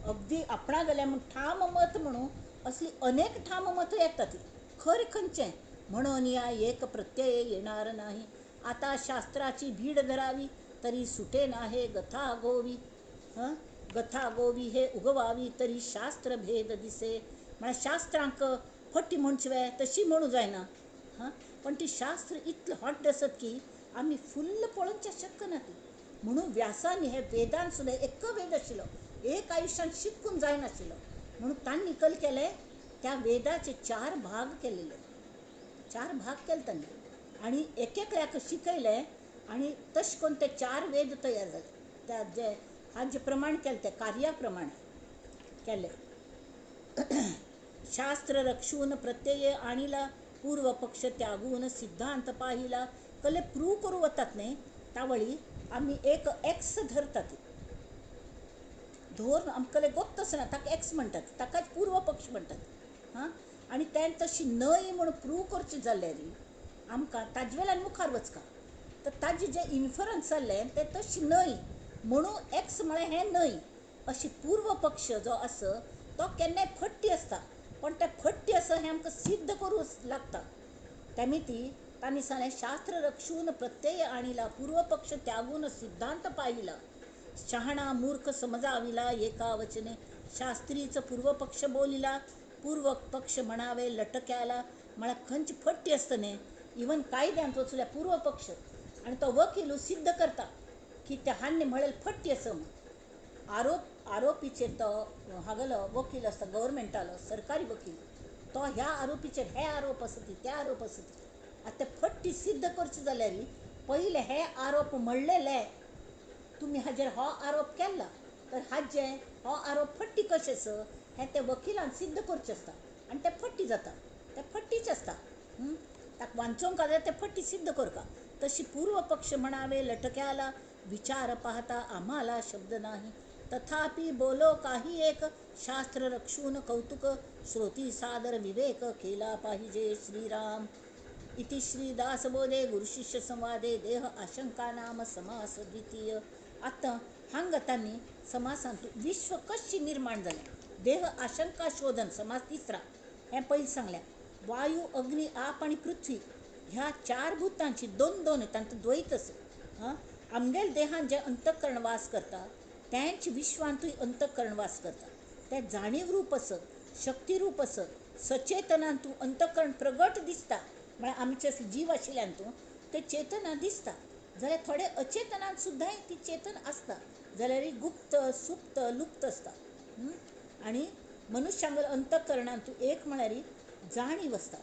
अगदी आपणा गेल्या मग ठाम मत म्हणून असली अनेक ठाम मत येतात. खरे खंयचे म्हणून या एक प्रत्यय येणार नाही. आता शास्त्राची भीड धरावी तरी सुटे नाहे गथा गोवी. गथा गोवी हे उगवावी तरी शास्त्र भेद दिसे. म्हणजे शास्त्रांक फट्टी म्हणचिवे तशी म्हणू जायना. पण ती शास्त्र इतलं हॉट असत की आम्ही फुल्ल पळोवच्या शक्य ना ती. म्हणून व्यासांनी हे वेदांत सुद्धा एक वेद आशिल्लो, एक आयुष्यात शिकून जायनाशिल्लो. म्हणून तांणी कल केले त्या वेदाचे 4 भाग केलेले. 4 भाग केले त्यांनी आणि एक शिकयले आणि तशे करून ते 4 वेद तयार झाले. त्या जे हाजे प्रमाण केले ते कार्याप्रमाणे केले. शास्त्र रक्षून प्रत्यय आणिला, पूर्व पक्ष त्यागून सिद्धांत पाहिला. कले प्रूव्ह करू वतात न्ही तावळी आम्ही एक एक्स धरतात. धोर आमकां गोत्तच ना ताका एक्स म्हणटात, ताकाच पूर्व पक्ष म्हणटात. आणि त्यान तशी नय म्हणून प्रूव्ह करची जाल्यार आमकां ताजे वेल्यान मुखार वचका. तर ताजे जे इन्फरन्स जाल्ले ते तशी नय म्हणून एक्स म्हळ्यार हें नय अशी पूर्व पक्ष जो आसा तो केन्नाय फट्टी असता. पण ते फट्टी आसा हें आमकां सिद्ध करूं लागता. त्यामिती तांणी सांगलें शास्त्र रक्षून प्रत्यय आणिला, पूर्व पक्ष त्यागून सिद्धांत पाहिला. शहाणा मूर्ख समजाविला एका वचने. शास्त्रीच पूर्व पक्ष बोलिला, पूर्व पक्ष म्हणावे लटक्याला. म्हळ्यार खंयची फट्टी असता न्ही, इवन कायद्यांत वचूल्या पूर्व पक्ष आणि तो वकील सिद्ध करता की त्या हांणी म्हळेल फट्टी आसा म्हणून. आरोपीचेर तो हागलो वकील असता गव्हर्मेंटालो सरकारी वकील, तो ह्या आरोपीचेर हे आरोप आसा ती त्या आरोप आसा ती. आता ते फट्टी सिद्ध करची जाल्यार पहिले हे आरोप म्हणलेले तुम्ही हाजेर हो आरोप केला तर हाजे हो आरोप फट्टी कशें आसा हें ते वकिलान सिद्ध करचें आसता आनी ते फट्टी जाता. ते फट्टीच आसता. ताका वाचूंक जाल्यार ते फट्टी सिद्ध करता. तशी पूर्व पक्ष म्हणावे लटक्याला, विचार पाहता आम्हाला शब्द नाही. तथापि बोलो काही एक, शास्त्र रक्षून कौतुक, श्रोती सादर विवेक केला पाहिजे. श्रीराम इति श्री दासबोधे गुरुशिष्य संवादे देह आशंका नाम समास द्वितीय. आता हांगा तांणी समासांतू विश्व कशी निर्माण जालें, देह आशंका शोधन समास तिसरा. हें पयलीं सांगलें. वायू अग्नी आप आनी पृथ्वी ह्या 4 भुतांची 2 तांचो द्वैत आसा. आमगेल देहान जे अंतकरण वास करता त्यांच विश्वांतूय अंतकरण वास करता. ते जाणीव रूप आसत, शक्ती रूप आसत, सचेतनांतू अंतकरण प्रगट दिसता. म्हळ्यार आमचे जीव आशिल्ल्यांतू ते चेतना दिसता. जाल्यार थोडे अचेतनांत सुद्दां ती चेतन आसता, जाल्यार गुप्त सुप्त लुप्त आसता. आणि मनुष्यांगल अंतकरणांतू एक म्हळ्यार जाणीव आसता.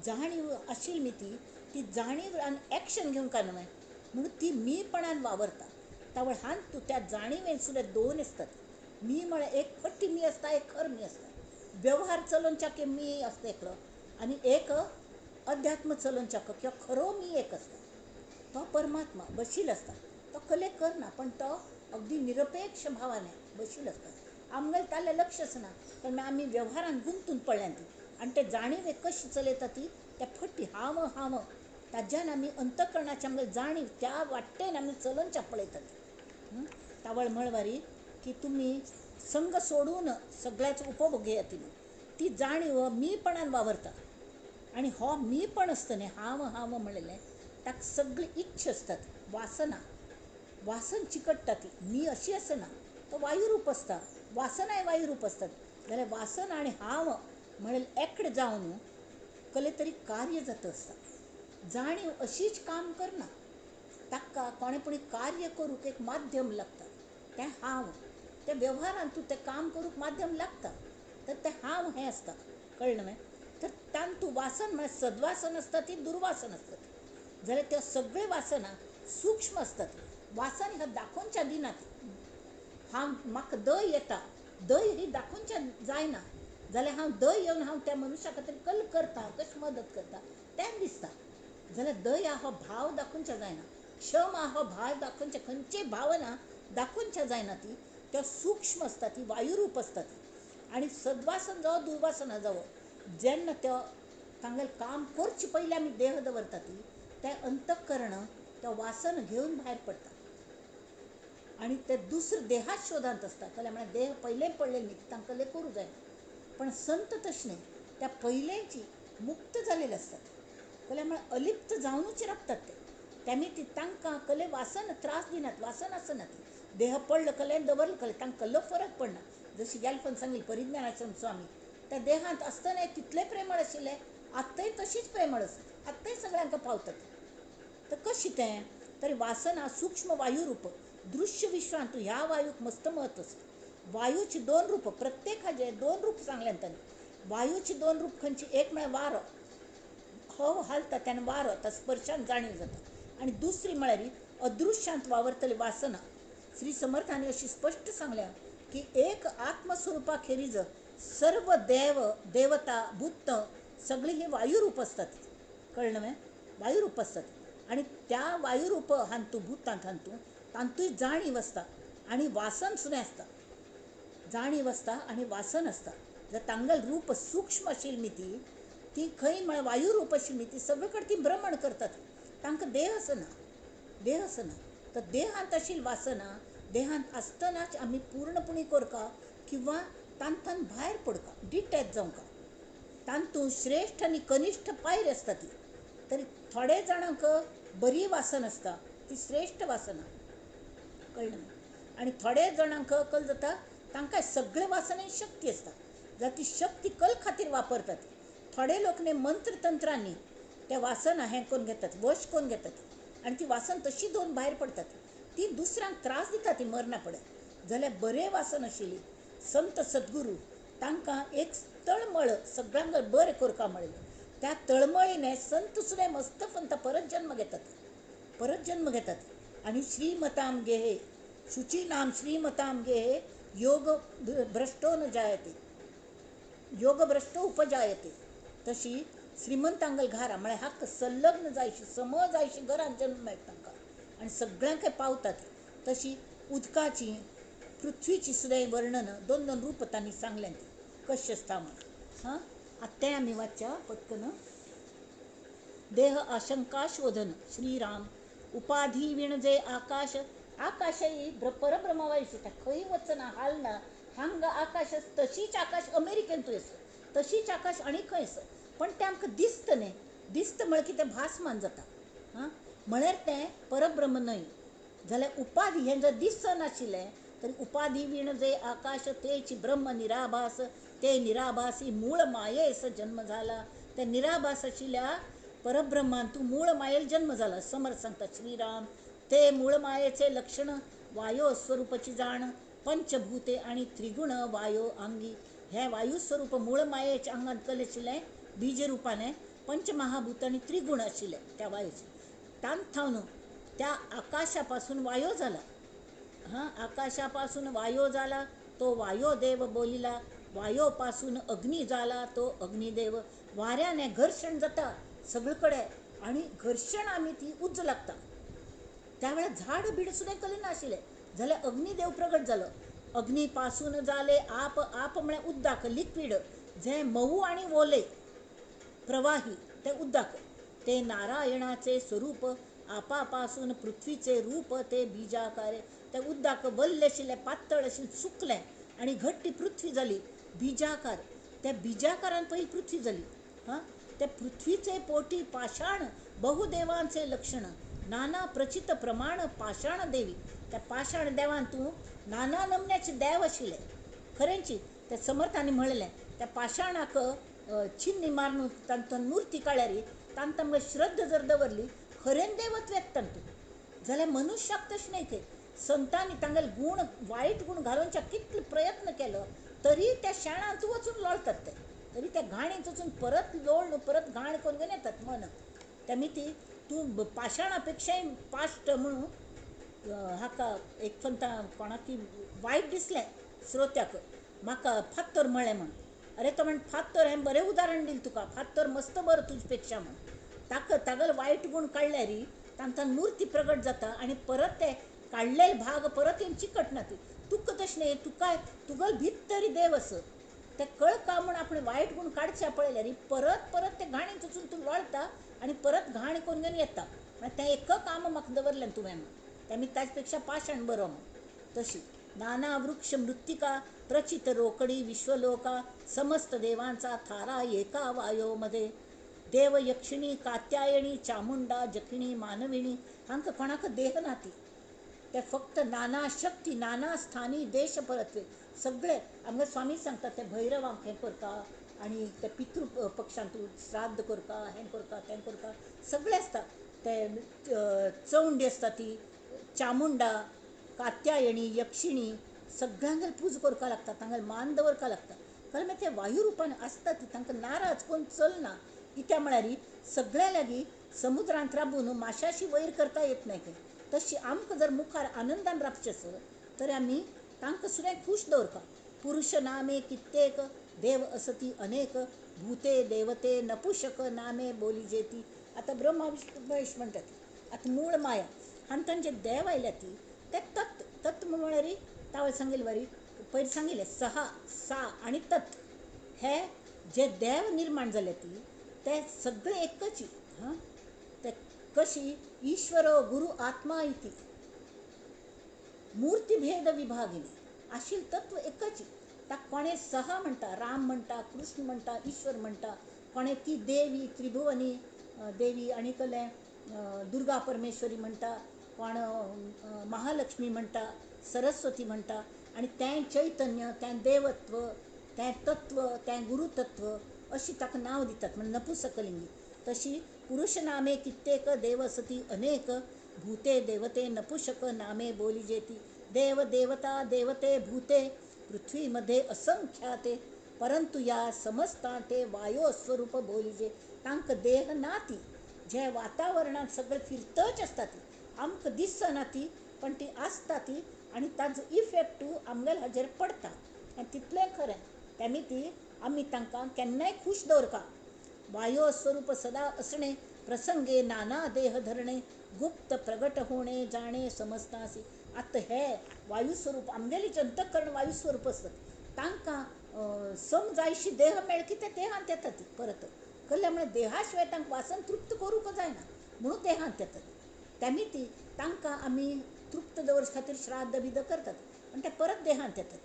जाणीव आशिल्ली ती जाणीव आनी एक्शन घेवंक न्हय म्हणून ती मीपणान वावरता. तावळ हान तूं त्या जाणीवेन सुद्दां 2 आसतात. मी म्हळ्यार एक फट्टी मी आसता, एक खर मी आसता. व्यवहार चलोवच्याक मी आसता एकलो आनी एक अध्यात्म चलोवच्याक किंवा खरो मी एक आसता. तो परमात्मा बशील आसता. तो कले करना पण तो अगदी निरपेक्ष भावाने बशील आसता. आमगेले ताल्ले लक्ष आसना पण आमी व्यवहारान गुंतून पडल्यांत आनी ते जाणीव कशी चलयता ती त्या फट्टी हांव ताज्यान आमी अंतकरणाची आमगेली जाणीव त्या वाटेन आमी चलोवच्या पळयतात. तावळ म्हणवारी की तुमी संग सोडून सगळ्याच उपभोग येतील ती जाणीव मीपणान वावरता आणि हो मीपण असताना हांव हांव म्हणलेलें ताका सगळी इच्छा असतात वासना वासन चिकटता ती मी अशी असना तो वायुरूप असता वासनाय वायुरूप असतात जाल्यार वासन आणि हांव म्हणलें एकड जावन कले तरी कार्य जाता असता जाणीव अशीच काम करना ताका कोणेपणी कार्य करूक एक माध्यम लागता तें हांव त्या व्यवहारांत तूं तें काम करूक माध्यम लागता तर तें हांव हें आसता कळ्ळें न्हय तर तान तूं वासन म्हळ्यार सद्वासन असता ती दुर्वासन असतात जाल्यार त्यो सगळे वासना सूक्ष्म असतात वासन ह्या दाखोवनच्या दिनात हांव म्हाका दय येता दय ही दाखोवनच्या जायना जाल्यार हांव दय येवन हांव त्या मनशा खातीर कल करता कशी मदत करता तें दिसता जाल्यार दय हो भाव दाखोवनच्या जायना क्षम हो भाव दाखोवनच्या खंयचीय भावना दाखोवनच्या जायना ती त्यो सूक्ष्म असता ती वायुरूप असता ती आणि सद्वासन जावं दुर्वासना जावं जेन्ना त्यो तांगेलें काम करचे पयलीं आमी देह दवरता ती तें अंतःकरण त्या वासन घेवन भायर पडटा आणि ते दुसरे देहात शोधांत असता कळ्ळें म्हळ्यार देह पयलें पडलेले न्ही तांकां लय करूं जाय पण संत तशें न्ही त्या पयलेंची मुक्त जालेले असतात कळ्ळें म्हळ्यार अलिप्त जावनूच राखतात ते त्यांनी ती तांकां कले वासन त्रास दिनात वासन आसना ती देह पडलं कलें दवरलं कलें तांकां कसलो फरक पडना जशी गेलपण सांगली परिज्ञानाश्रम स्वामी त्या देहांत आसतना तितले प्रेमळ आशिल्ले आत्ताय तशीच प्रेमळ आसात आत्ताय सगळ्यांक पावतात तर कशी तें तरी वासना सूक्ष्म वायुरूप दृश्य विश्वांत ह्या वायूक मस्त महत्व आसा वायूची दोन रूप प्रत्येक हाजे दोन रूप सांगल्यान ताणें वायूची दोन रूप खंयची एक म्हळ्यार वारो हो हालता तेन्ना वारो त्या स्पर्शान जाणीव जाता आणि दुसरी म्हळ्यार अदृश्यांत वावरतली वासना श्री समर्थांनी अशी स्पश्ट सांगल्या की एक आत्मस्वरूपाखेरीज सर्व देव देवता भूत सगळी ही वायुरूप असतात कळलं न्हय वायुरूप असतात आणि त्या वायुरूप हांतू भूतांत हांतू तांतूय जाणीव आसता आणि वासन सुद्दां आसता जाणीव आसता आणि वासन आसता जर तांगेल रूप सूक्ष्म आशिल्ली ती खंय म्हळ्यार वायुरूप आशिल्ली ती सगळे कडेन ती भ्रमण करतात तांकां देह आसना तर देहांत आशिल्ली वासना देहांत आसतनाच आमी पूर्णपणी करका किंवा तांतन भायर पडका डिटॅच जावंका तांतू श्रेष्ठ आनी कनिश्ठ पायर आसता ती तरी थोडे जाणांक बरी वासन आसता ती श्रेष्ठ वासना कळ्ळें आणि थोडे जाणांक कल जाता तांकां सगळे वासने शक्ती आसता जाल्यार ती शक्ती कल खातीर वापरतात थोडे लोक न्ही मंत्र तंत्रांनी त्या वासना हें करून घेतात वश करून घेतात आणि ती वासन तशी दोन भायर पडतात ती दुसऱ्यांक त्रास दिता ती मरणा पडत जाल्यार बरे वासन आशिल्ली संत सद्गुरू तांकां एक तळमळ सगळ्यांक बरें करपा मेळ्ळें त्या तळमळीने संत सुद्दां मस्त पंत परत जन्म घेतात आणि श्रीमताम गेहे शुची नाम श्रीमताम गेहे योग भ्रष्टो न जायते योग भ्रष्ट उपजायते तशी श्रीमंतांगल घारा म्हळ्यार हाक संलग्न जायशी सम जायशी घरांत जन्म मेळटा तांकां आनी सगळ्यांक पावतात तशी उदकाची पृथ्वीची सुद्दां वर्णन दोन दोन रूप तांणी सांगलें कशें आसता म्हण आतां तें आमी वाचच्या पटकन देह आशंका शोधन श्रीराम उपाधी विणजे आकाश आकाश ही परब्रह्मवायू खंय वचना हालना हांगा आकाश तशीच आकाश अमेरिकेंतूय आसा तशीच आकाश आनी खंय आसा पण तें आमकां दिसता न्ही दिसता म्हळ्यार कितें भासमान जाता म्हळ्यार तें परब्रह्म न्हय जाल्यार उपाधी हें जर दिसनाशिल्लें तरी उपाधी विण जे आकाश तेची ब्रह्म निराभास ते निराभासी मूळ मायेस जन्म झाला त्या निराभास आशिल्ल्या परब्रह्मान तूं मूळ मायेल जन्म झाला समर्थ सांगता श्रीराम ते मूळ मायेचे लक्षण वायो स्वरूपाची जाण पंचभूते आणि त्रिगुण वायो अंगी हे वायू स्वरूप मूळ मायेच्या अंगात कले आशिल्लें बीज रुपाने पंचमहाभूत आणि त्रिगुण आशिल्ले त्या वायूचे तांत थावन त्या आकाशापासून वायो झाला आकाशापासून वायो झाला तो वायो देव बोलिला वायोपासून अग्नी झाला तो अग्निदेव वाऱ्याने घर्षण जाता सगळीकडे आणि घर्षण आमी ती उज्ज लागता त्यावेळेस झाड बीड सुद्दां कले नाशिल्ले जाल्यार अग्निदेव प्रगट जालो अग्नीपासून जाले आप आप म्हळ्यार उदक लिक्वीड जे मऊ आणि ओले प्रवाही ते उदक ते नारायणाचे स्वरूप आपापासून पृथ्वीचे रूप ते बीजाकारे ते उदक वल्ले आशिल्ले पातळ आशिल्ले सुकले आणि घट्टी पृथ्वी झाली बीजाकार. त्या बीजाकारान पही पृथ्वी झाली. हां, त्या पृथ्वीचे पोटी पाषाण बहुदेवांचे लक्षण, नाना प्रचित प्रमाण पाषाण देवी. त्या पाषाण देवान तू नाना नमण्याचे देव आशिले खरेंची. त्या समर्थांनी म्हणले त्या पाषाणाक छिन्नी मारून तांत मूर्ती काळ्यारी तांत श्रद्धा जर दवरली खरेन देवत व्यक्तन तू जाल्यार मनुष्याक तशें नाही काही. संतांनी तांगेले गुण वाईट गुण घालूनच्या कितले प्रयत्न केलो तरी त्या शाणांत वचून लोळतात ते. तरी त्या घाणीत वचून परत लोळून परत घाण करून घेऊन येतात मन. त्या मिती तू पाषाणापेक्षाही पास्ट म्हणून हाका एक फंता कोणाकी वायट दिसलें श्रोत्याक म्हाका फात्तर म्हळें म्हण. अरे तो म्हण फात्तर हें बरें उदाहरण दिलें तुका. फात्तर मस्त बरं तुजे पेक्षा म्हण. तागेले वायट गुण काडले री तांकां मूर्ती प्रगट जाता आणि परत ते काडलेले भाग परत येवन चिकटना ती. तुका तशें न्ही. तुगेले भितर देव आस ते कळका म्हूण आपण वायट गुण काडचे पळयल्यार परत परत ते घाणीत वचून तूं लोळता आनी परत घाण करून घेवन येता. तें एक काम म्हाका दवरलें तुवें म्हण. तेमी ताजे पेक्षा पाषाण बरो म्हण. तशी नाना वृक्ष मृत्तिका प्रचित रोकडी विश्वलोका समस्त देवांचा थारा एका वायोमध्ये. देव यक्षिणी कात्यायणी चामुंडा जखिणी मानविणी हांकां कोणाक देह नाती. ते फक्त नाना शक्ती नाना स्थानी देश परत्वे सगळे आमगे स्वामी सांगतात ते भैरवांक हें करता आणि ते पितृ पक्षांत तूं श्राद्ध करता हें करता तें करता सगळे आसता. ते चौंडी आसता ती चामुंडा कात्यायणी यक्षिणी सगळ्यांगेर पूज करपा लागता तांगेले मान दवरपा लागता. कारण मागीर ते वायू रुपान आसता ती तांकां नाराज कोण चलना. कित्या म्हळ्यार सगळ्या लागीं समुद्रांत राबून माशाशी वयर करता येत नाही खंय. तशी आमकां जर मुखार आनंदान राबचें आसत तर आमी तांकां सुद्दां खुश दवरपा. पुरुष नामे कित्येक देव असती अनेक भूते देवते नपुषक नामे बोली जेती. आतां ब्रह्मा विष्णू महेश म्हणटात आतां मूळ माया आनी तांचे देव आयल्या ती ते तत् म्हळ्यार तावळे सांगिल्ले वरी पयर सांगिल्लें सहा सा आनी तत् हे जे देव निर्माण जाले ती ते सगळे एकच. हां, ते कशी ईश्वरो गुरु आत्मा इति मूर्तिभेद विभागिनी आशिल्लें तत्व एकच. ताका कोणे सहा म्हणटा राम म्हणटा कृष्ण म्हणटा ईश्वर म्हणटा. कोणे ती देवी त्रिभुवनी देवी आनी कले दुर्गा परमेश्वरी म्हणटा. कोण महालक्ष्मी म्हणटा सरस्वती म्हणटा. आणि तें चैतन्य तें देवत्व तें तत्व तें गुरुतत्व अशी ताका नांव दितात म्हणजे नपुसकलिंगी. तशी पुरुष नामे कित्येक देव असती अनेक भूते देवते नपुषक नामे बोली जेती. देव देवता देवते भूते पृथ्वीमध्ये असंख्याते परंतु या समस्तांते वायो स्वरूप बोलीजे. तांकां देह ना ती जे वातावरणात सगळं फिरतच असता ती आमकां दिसना ती पण ती आसता ती आणि ताजो इफेक्ट आमगेर हाजेर पडटा आनी तितलें खरें. तेमी ती आमी तांकां केन्नाय खूश दवरपा. वायो स्वरूप सदा असणे प्रसंगे नाना देह धरणे गुप्त प्रगट होणे जाणे समजतासी. आतां हे वायू स्वरूप आमगेली अंतःकरण वायू स्वरूप असतात तांकां समजायशी देह मेळ की ते देहांत येतात ती परत कल्ल्या म्हळ्यार देहा शिवाय तांकां वासन तृप्त करूंक जायना म्हणून देहांत येतात. तेमी ती तांकां आमी तृप्त दवरचे खातीर श्राद्ध बिद्ध करतात पण ते परत देहांत येतात.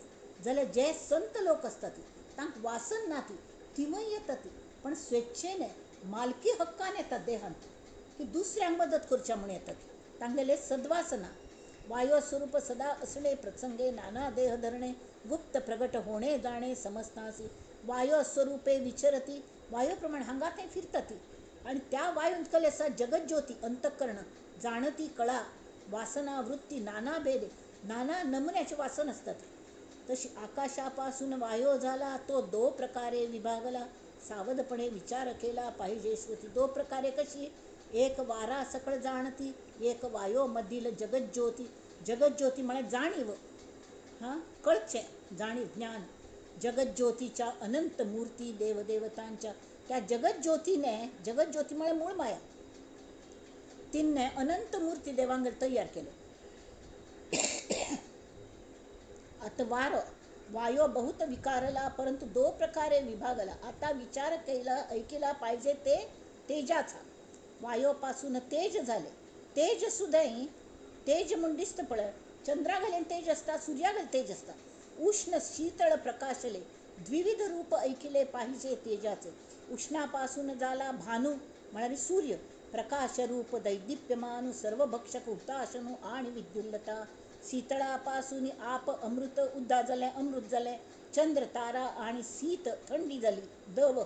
जाल्यार जे संत लोक असतात तांकां वासन ना ती तिवय येतात ती पण स्वेच्छेने मालकी हक्कान येतात देहांत की दुसऱ्यांक मदत करच्या म्हणून येतात. तांगेले सद्वासना वायो स्वरूप सदा असणे प्रसंगे नाना देह धरणे गुप्त प्रगट होणे जाणे समजतासी. वायो स्वरूपे विचरती वायू प्रमाणे हांगा थंय फिरता ती आणि त्या वायूंत कलेसा जगज्योती अंतःकरण जाणती कळा वासना वृत्ती नाना भेदे नाना नमुन्याचे वासन असतात. तशी आकाशापासून वायो झाला तो दो प्रकारे विभागला सावधपणे विचार केला पाहिजे श्रुती. दो प्रकारे कशी एक वारा सकळ जाणती एक वायो मधील जगज्योती. जगज्योती म्हणजे जाणीव. हां, कळचे जाणीव ज्ञान. जगज्योतीच्या अनंत मूर्ती देवदेवतांच्या त्या जगज्योतीने जगज्योती म्हणजे मूळ माया तिने अनंत मूर्ती देवांगेर तयार केले. आता वायो बहुत विकारला परंतु दो प्रकारे विभागला. आता विचार केला ऐकला पाहिजे ते तेजाचा. वायोपासून तेज झाले. तेज सुद्धा तेज म्हणून दिसतं पळय चंद्रागेलें तेज असता सूर्यागेलें तेज असता उष्ण शीतळ प्रकाशले, द्विविध रूप ऐकिले पाहिजे तेजाचे. उष्णापासून झाला भानू म्हणाली सूर्य, प्रकाश रूप दैदिप्यमानु, सर्व भक्षक हुताशनु आणि विद्युल्लता. शीतळापासून आप अमृत उद्दा झाले, अमृत झाले. चंद्र तारा आणि शीत थंडी झाली दव.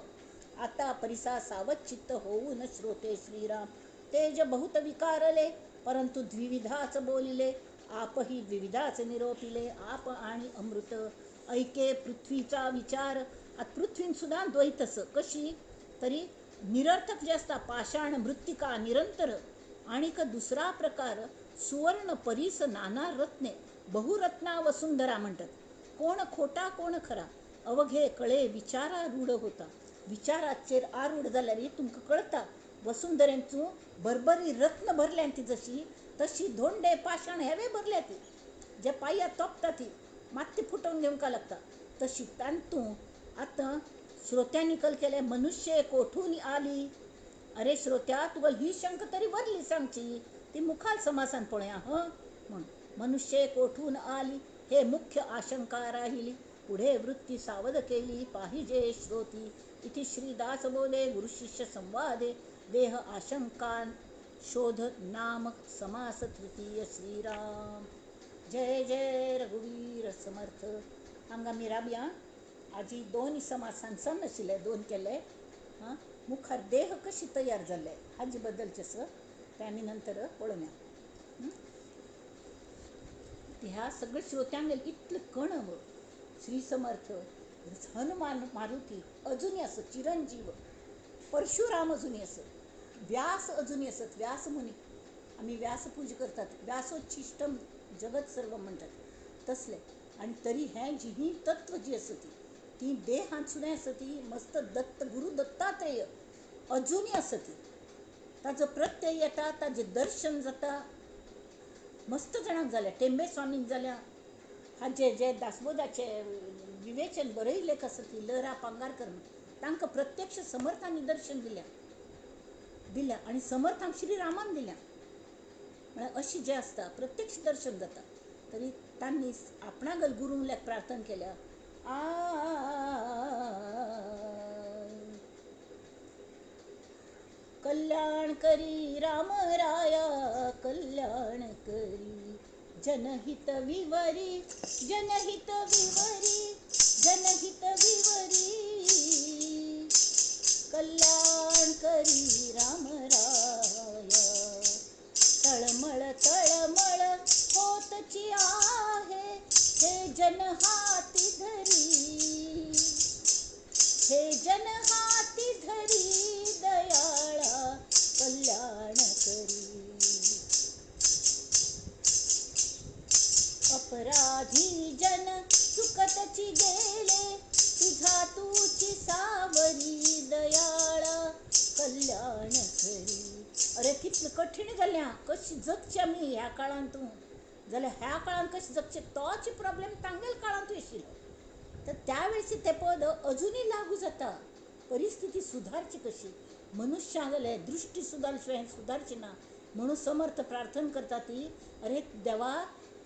आता परिसा सावध चित्त होऊन श्रोते श्रीराम. तेज बहुत विकारले, परंतु द्विविधाच बोलिले. आपही द्विविधाच निरोपिले, आप आणि अमृत. ऐके पृथ्वीचा विचार. आता पृथ्वीन सुद्धा द्वैतस कशी तरी निरर्थक जे असता, पाषाण मृत्तिका निरंतर. आणि दुसरा प्रकार सुवर्ण परीस नाना रत्ने, बहुरत्ना वसुंधरा म्हणतात. कोण खोटा कोण खरा अवघे कळे विचारा रूढ होता. विचाराचेर आरूढ झाल्या रे तुमका कळता. वसुंधरेंचू भरभरी रत्न भरल्या ती जशी, तशी धोंडे पाषाण हेवे भरल्या ती. जे पाया तोपता ती माती फुटवून घेऊन का लागता तशी. तांतू आता श्रोत्यांनी कल केले, मनुष्य कोठून आली. अरे श्रोत्या, तुला ही शंक तरी भरली सांगची, ती मुखाल समासान पळया. म्हणून मनुष्य कोठून आली हे मुख्य आशंका राहिली. पुढे वृत्ती सावध केली पाहिजे श्रोती. इति श्रीदास बोले गुरुशिष्य संवादे. देह आशंका शोध नाम समास तृतीय. श्रीराम जय जय रघुवीर समर्थ. आमगा मिराबिया आजी दोन समासांचा नशिले दोन केले. मुखार देह कशी तयार झाले हाजी बद्दलचेस ते आम्ही नंतर पळोवया. ह्या सगळं श्रोत्यांगेल इतलं कणव. श्री समर्थ, हनुमान मारुती अजूनही असत, चिरंजीव परशुराम अजूनही असत, व्यास अजूनही असत. व्यास मुनी आम्ही व्यासपूज करतात, व्यासोच्छिष्टम जगत सर्व म्हणतात तसले. आणि तरी हे जी ही तत्व जी असती ती देहात सुद्धा असती. मस्त दत्त गुरु दत्तात्रेय अजूनही असती. ताचं प्रत्यय येता, ताचे दर्शन जाता. मस्त जणांक झाल्या, टेंबे स्वामींक झाल्या. हा जे दासबोधाचे विवेचन बरयले कसती लहरा पांगारकर तांकां प्रत्यक्ष समर्थांनी दर्शन दिल्या आणि समर्थांक श्रीरामान दिल्या. म्हळ्यार अशी जे असता प्रत्यक्ष दर्शन जाता. तरी तांणी आपणागल गुरुंक प्रार्थना केल्या. कल्याण करी राम राया, कल्याण करी जनहित विवरी, जनहित विवरी, जनहित विवरी. कल्याण करी राम राया, तळमळ तळमळ होतची आहे, हे जन हाती धरी, हे जन हाती धरी. दयाळा कल्याण करी. अपराधी जन चुकतची गेले, तुझा तूची सावरी. दयाळा कल्याण करी. अरे कितलं कठीण जाल्या, कशी जगची आमी ह्या काळांतू. जाल्यार ह्या काळान कशी जगचे तोच प्रॉब्लेम तांगेल काळांतू आशिल्लो. तर त्यावेळेस ते पद अजूनही लागू जाता. परिस्थिती सुधारची कशी. मनुष्या जाल्यार दृष्टी सुधारशिवाय सुधारची ना. म्हणून समर्थ प्रार्थना करता ती, अरे देवा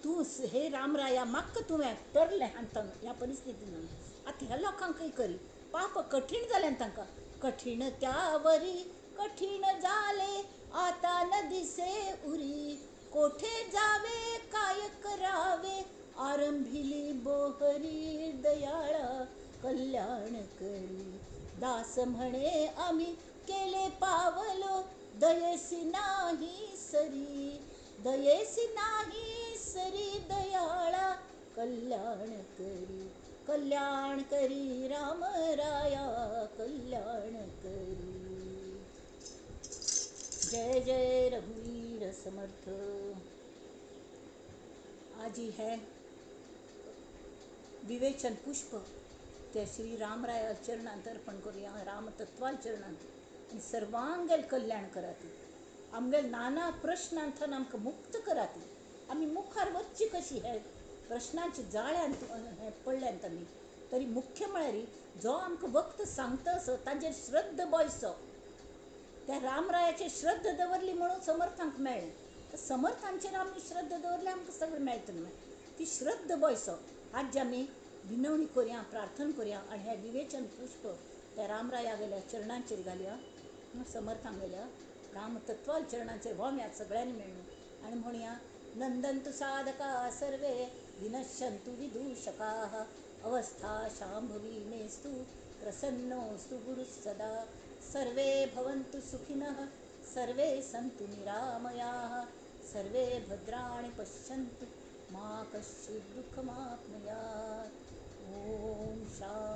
तू हे रामराया माक्क तुवें तरले हांतान ह्या परिस्थितीन. आता ह्या लोकांक काही करी पाप कठीण जालें तांकां. कठीण त्यावरी कठीण झाले, आता न दिसे उरी. कोठे जावे काय करावे, आरंभिली बोहरी. दयाळा कल्याण करी. दास म्हणे आम्ही केले पावलो, दयेसी नाही सरी. दयेसी नाही सरी. दयाळा कल्याण करी. कल्याण करी राम राया, कल्याण करी. जय जय रघुवीर समर्थ. आजी है विवेचन पुष्प ते श्री रामराया चरणांत अर्पण करूया. राम तत्वाल चरणांत आणि सर्वांगेल कल्याण कराती. आमगेल नाना प्रश्नांतन आमकां मुक्त कराती. आमी मुखार वचची कशी हे प्रश्नांची जाळ्यांत हे पडल्यांत आमी. तरी मुख्य म्हळ्यार जो आमकां वक्त सांगता असो ताजेर श्रद्ध बयसो. त्या रामरायाचेर श्रद्ध दवरली म्हणून समर्थांक मेळ्ळें. तर समर्थांचेर आमी श्रद्ध दवरल्यार आमकां सगळें मेळटलें. ती श्रद्ध बयसो. आज आमी विनवणी करूया, प्रार्थना करूया आणि हे विवेचन पुष्प त्या रामराया गेल्या चरणांचेर घालया, समर्थांक गेल्या रामतत्वाल चरणांचेर व्होंवया सगळ्यांनी मेळून आणि म्हणया, नंदन्तु साधका सर्वे विनश्यन्तु विदूषकाः अवस्था शाम्भवी मेस्तु प्रसन्नोऽस्तु गुरुः सदा सर्वे भवन्तु सुखिनः सर्वे सन्तु निरामयाः सर्वे भद्राणि पश्यन्तु मा कश्चित् दुःखमाप्नुयात्. ॐ शान्ति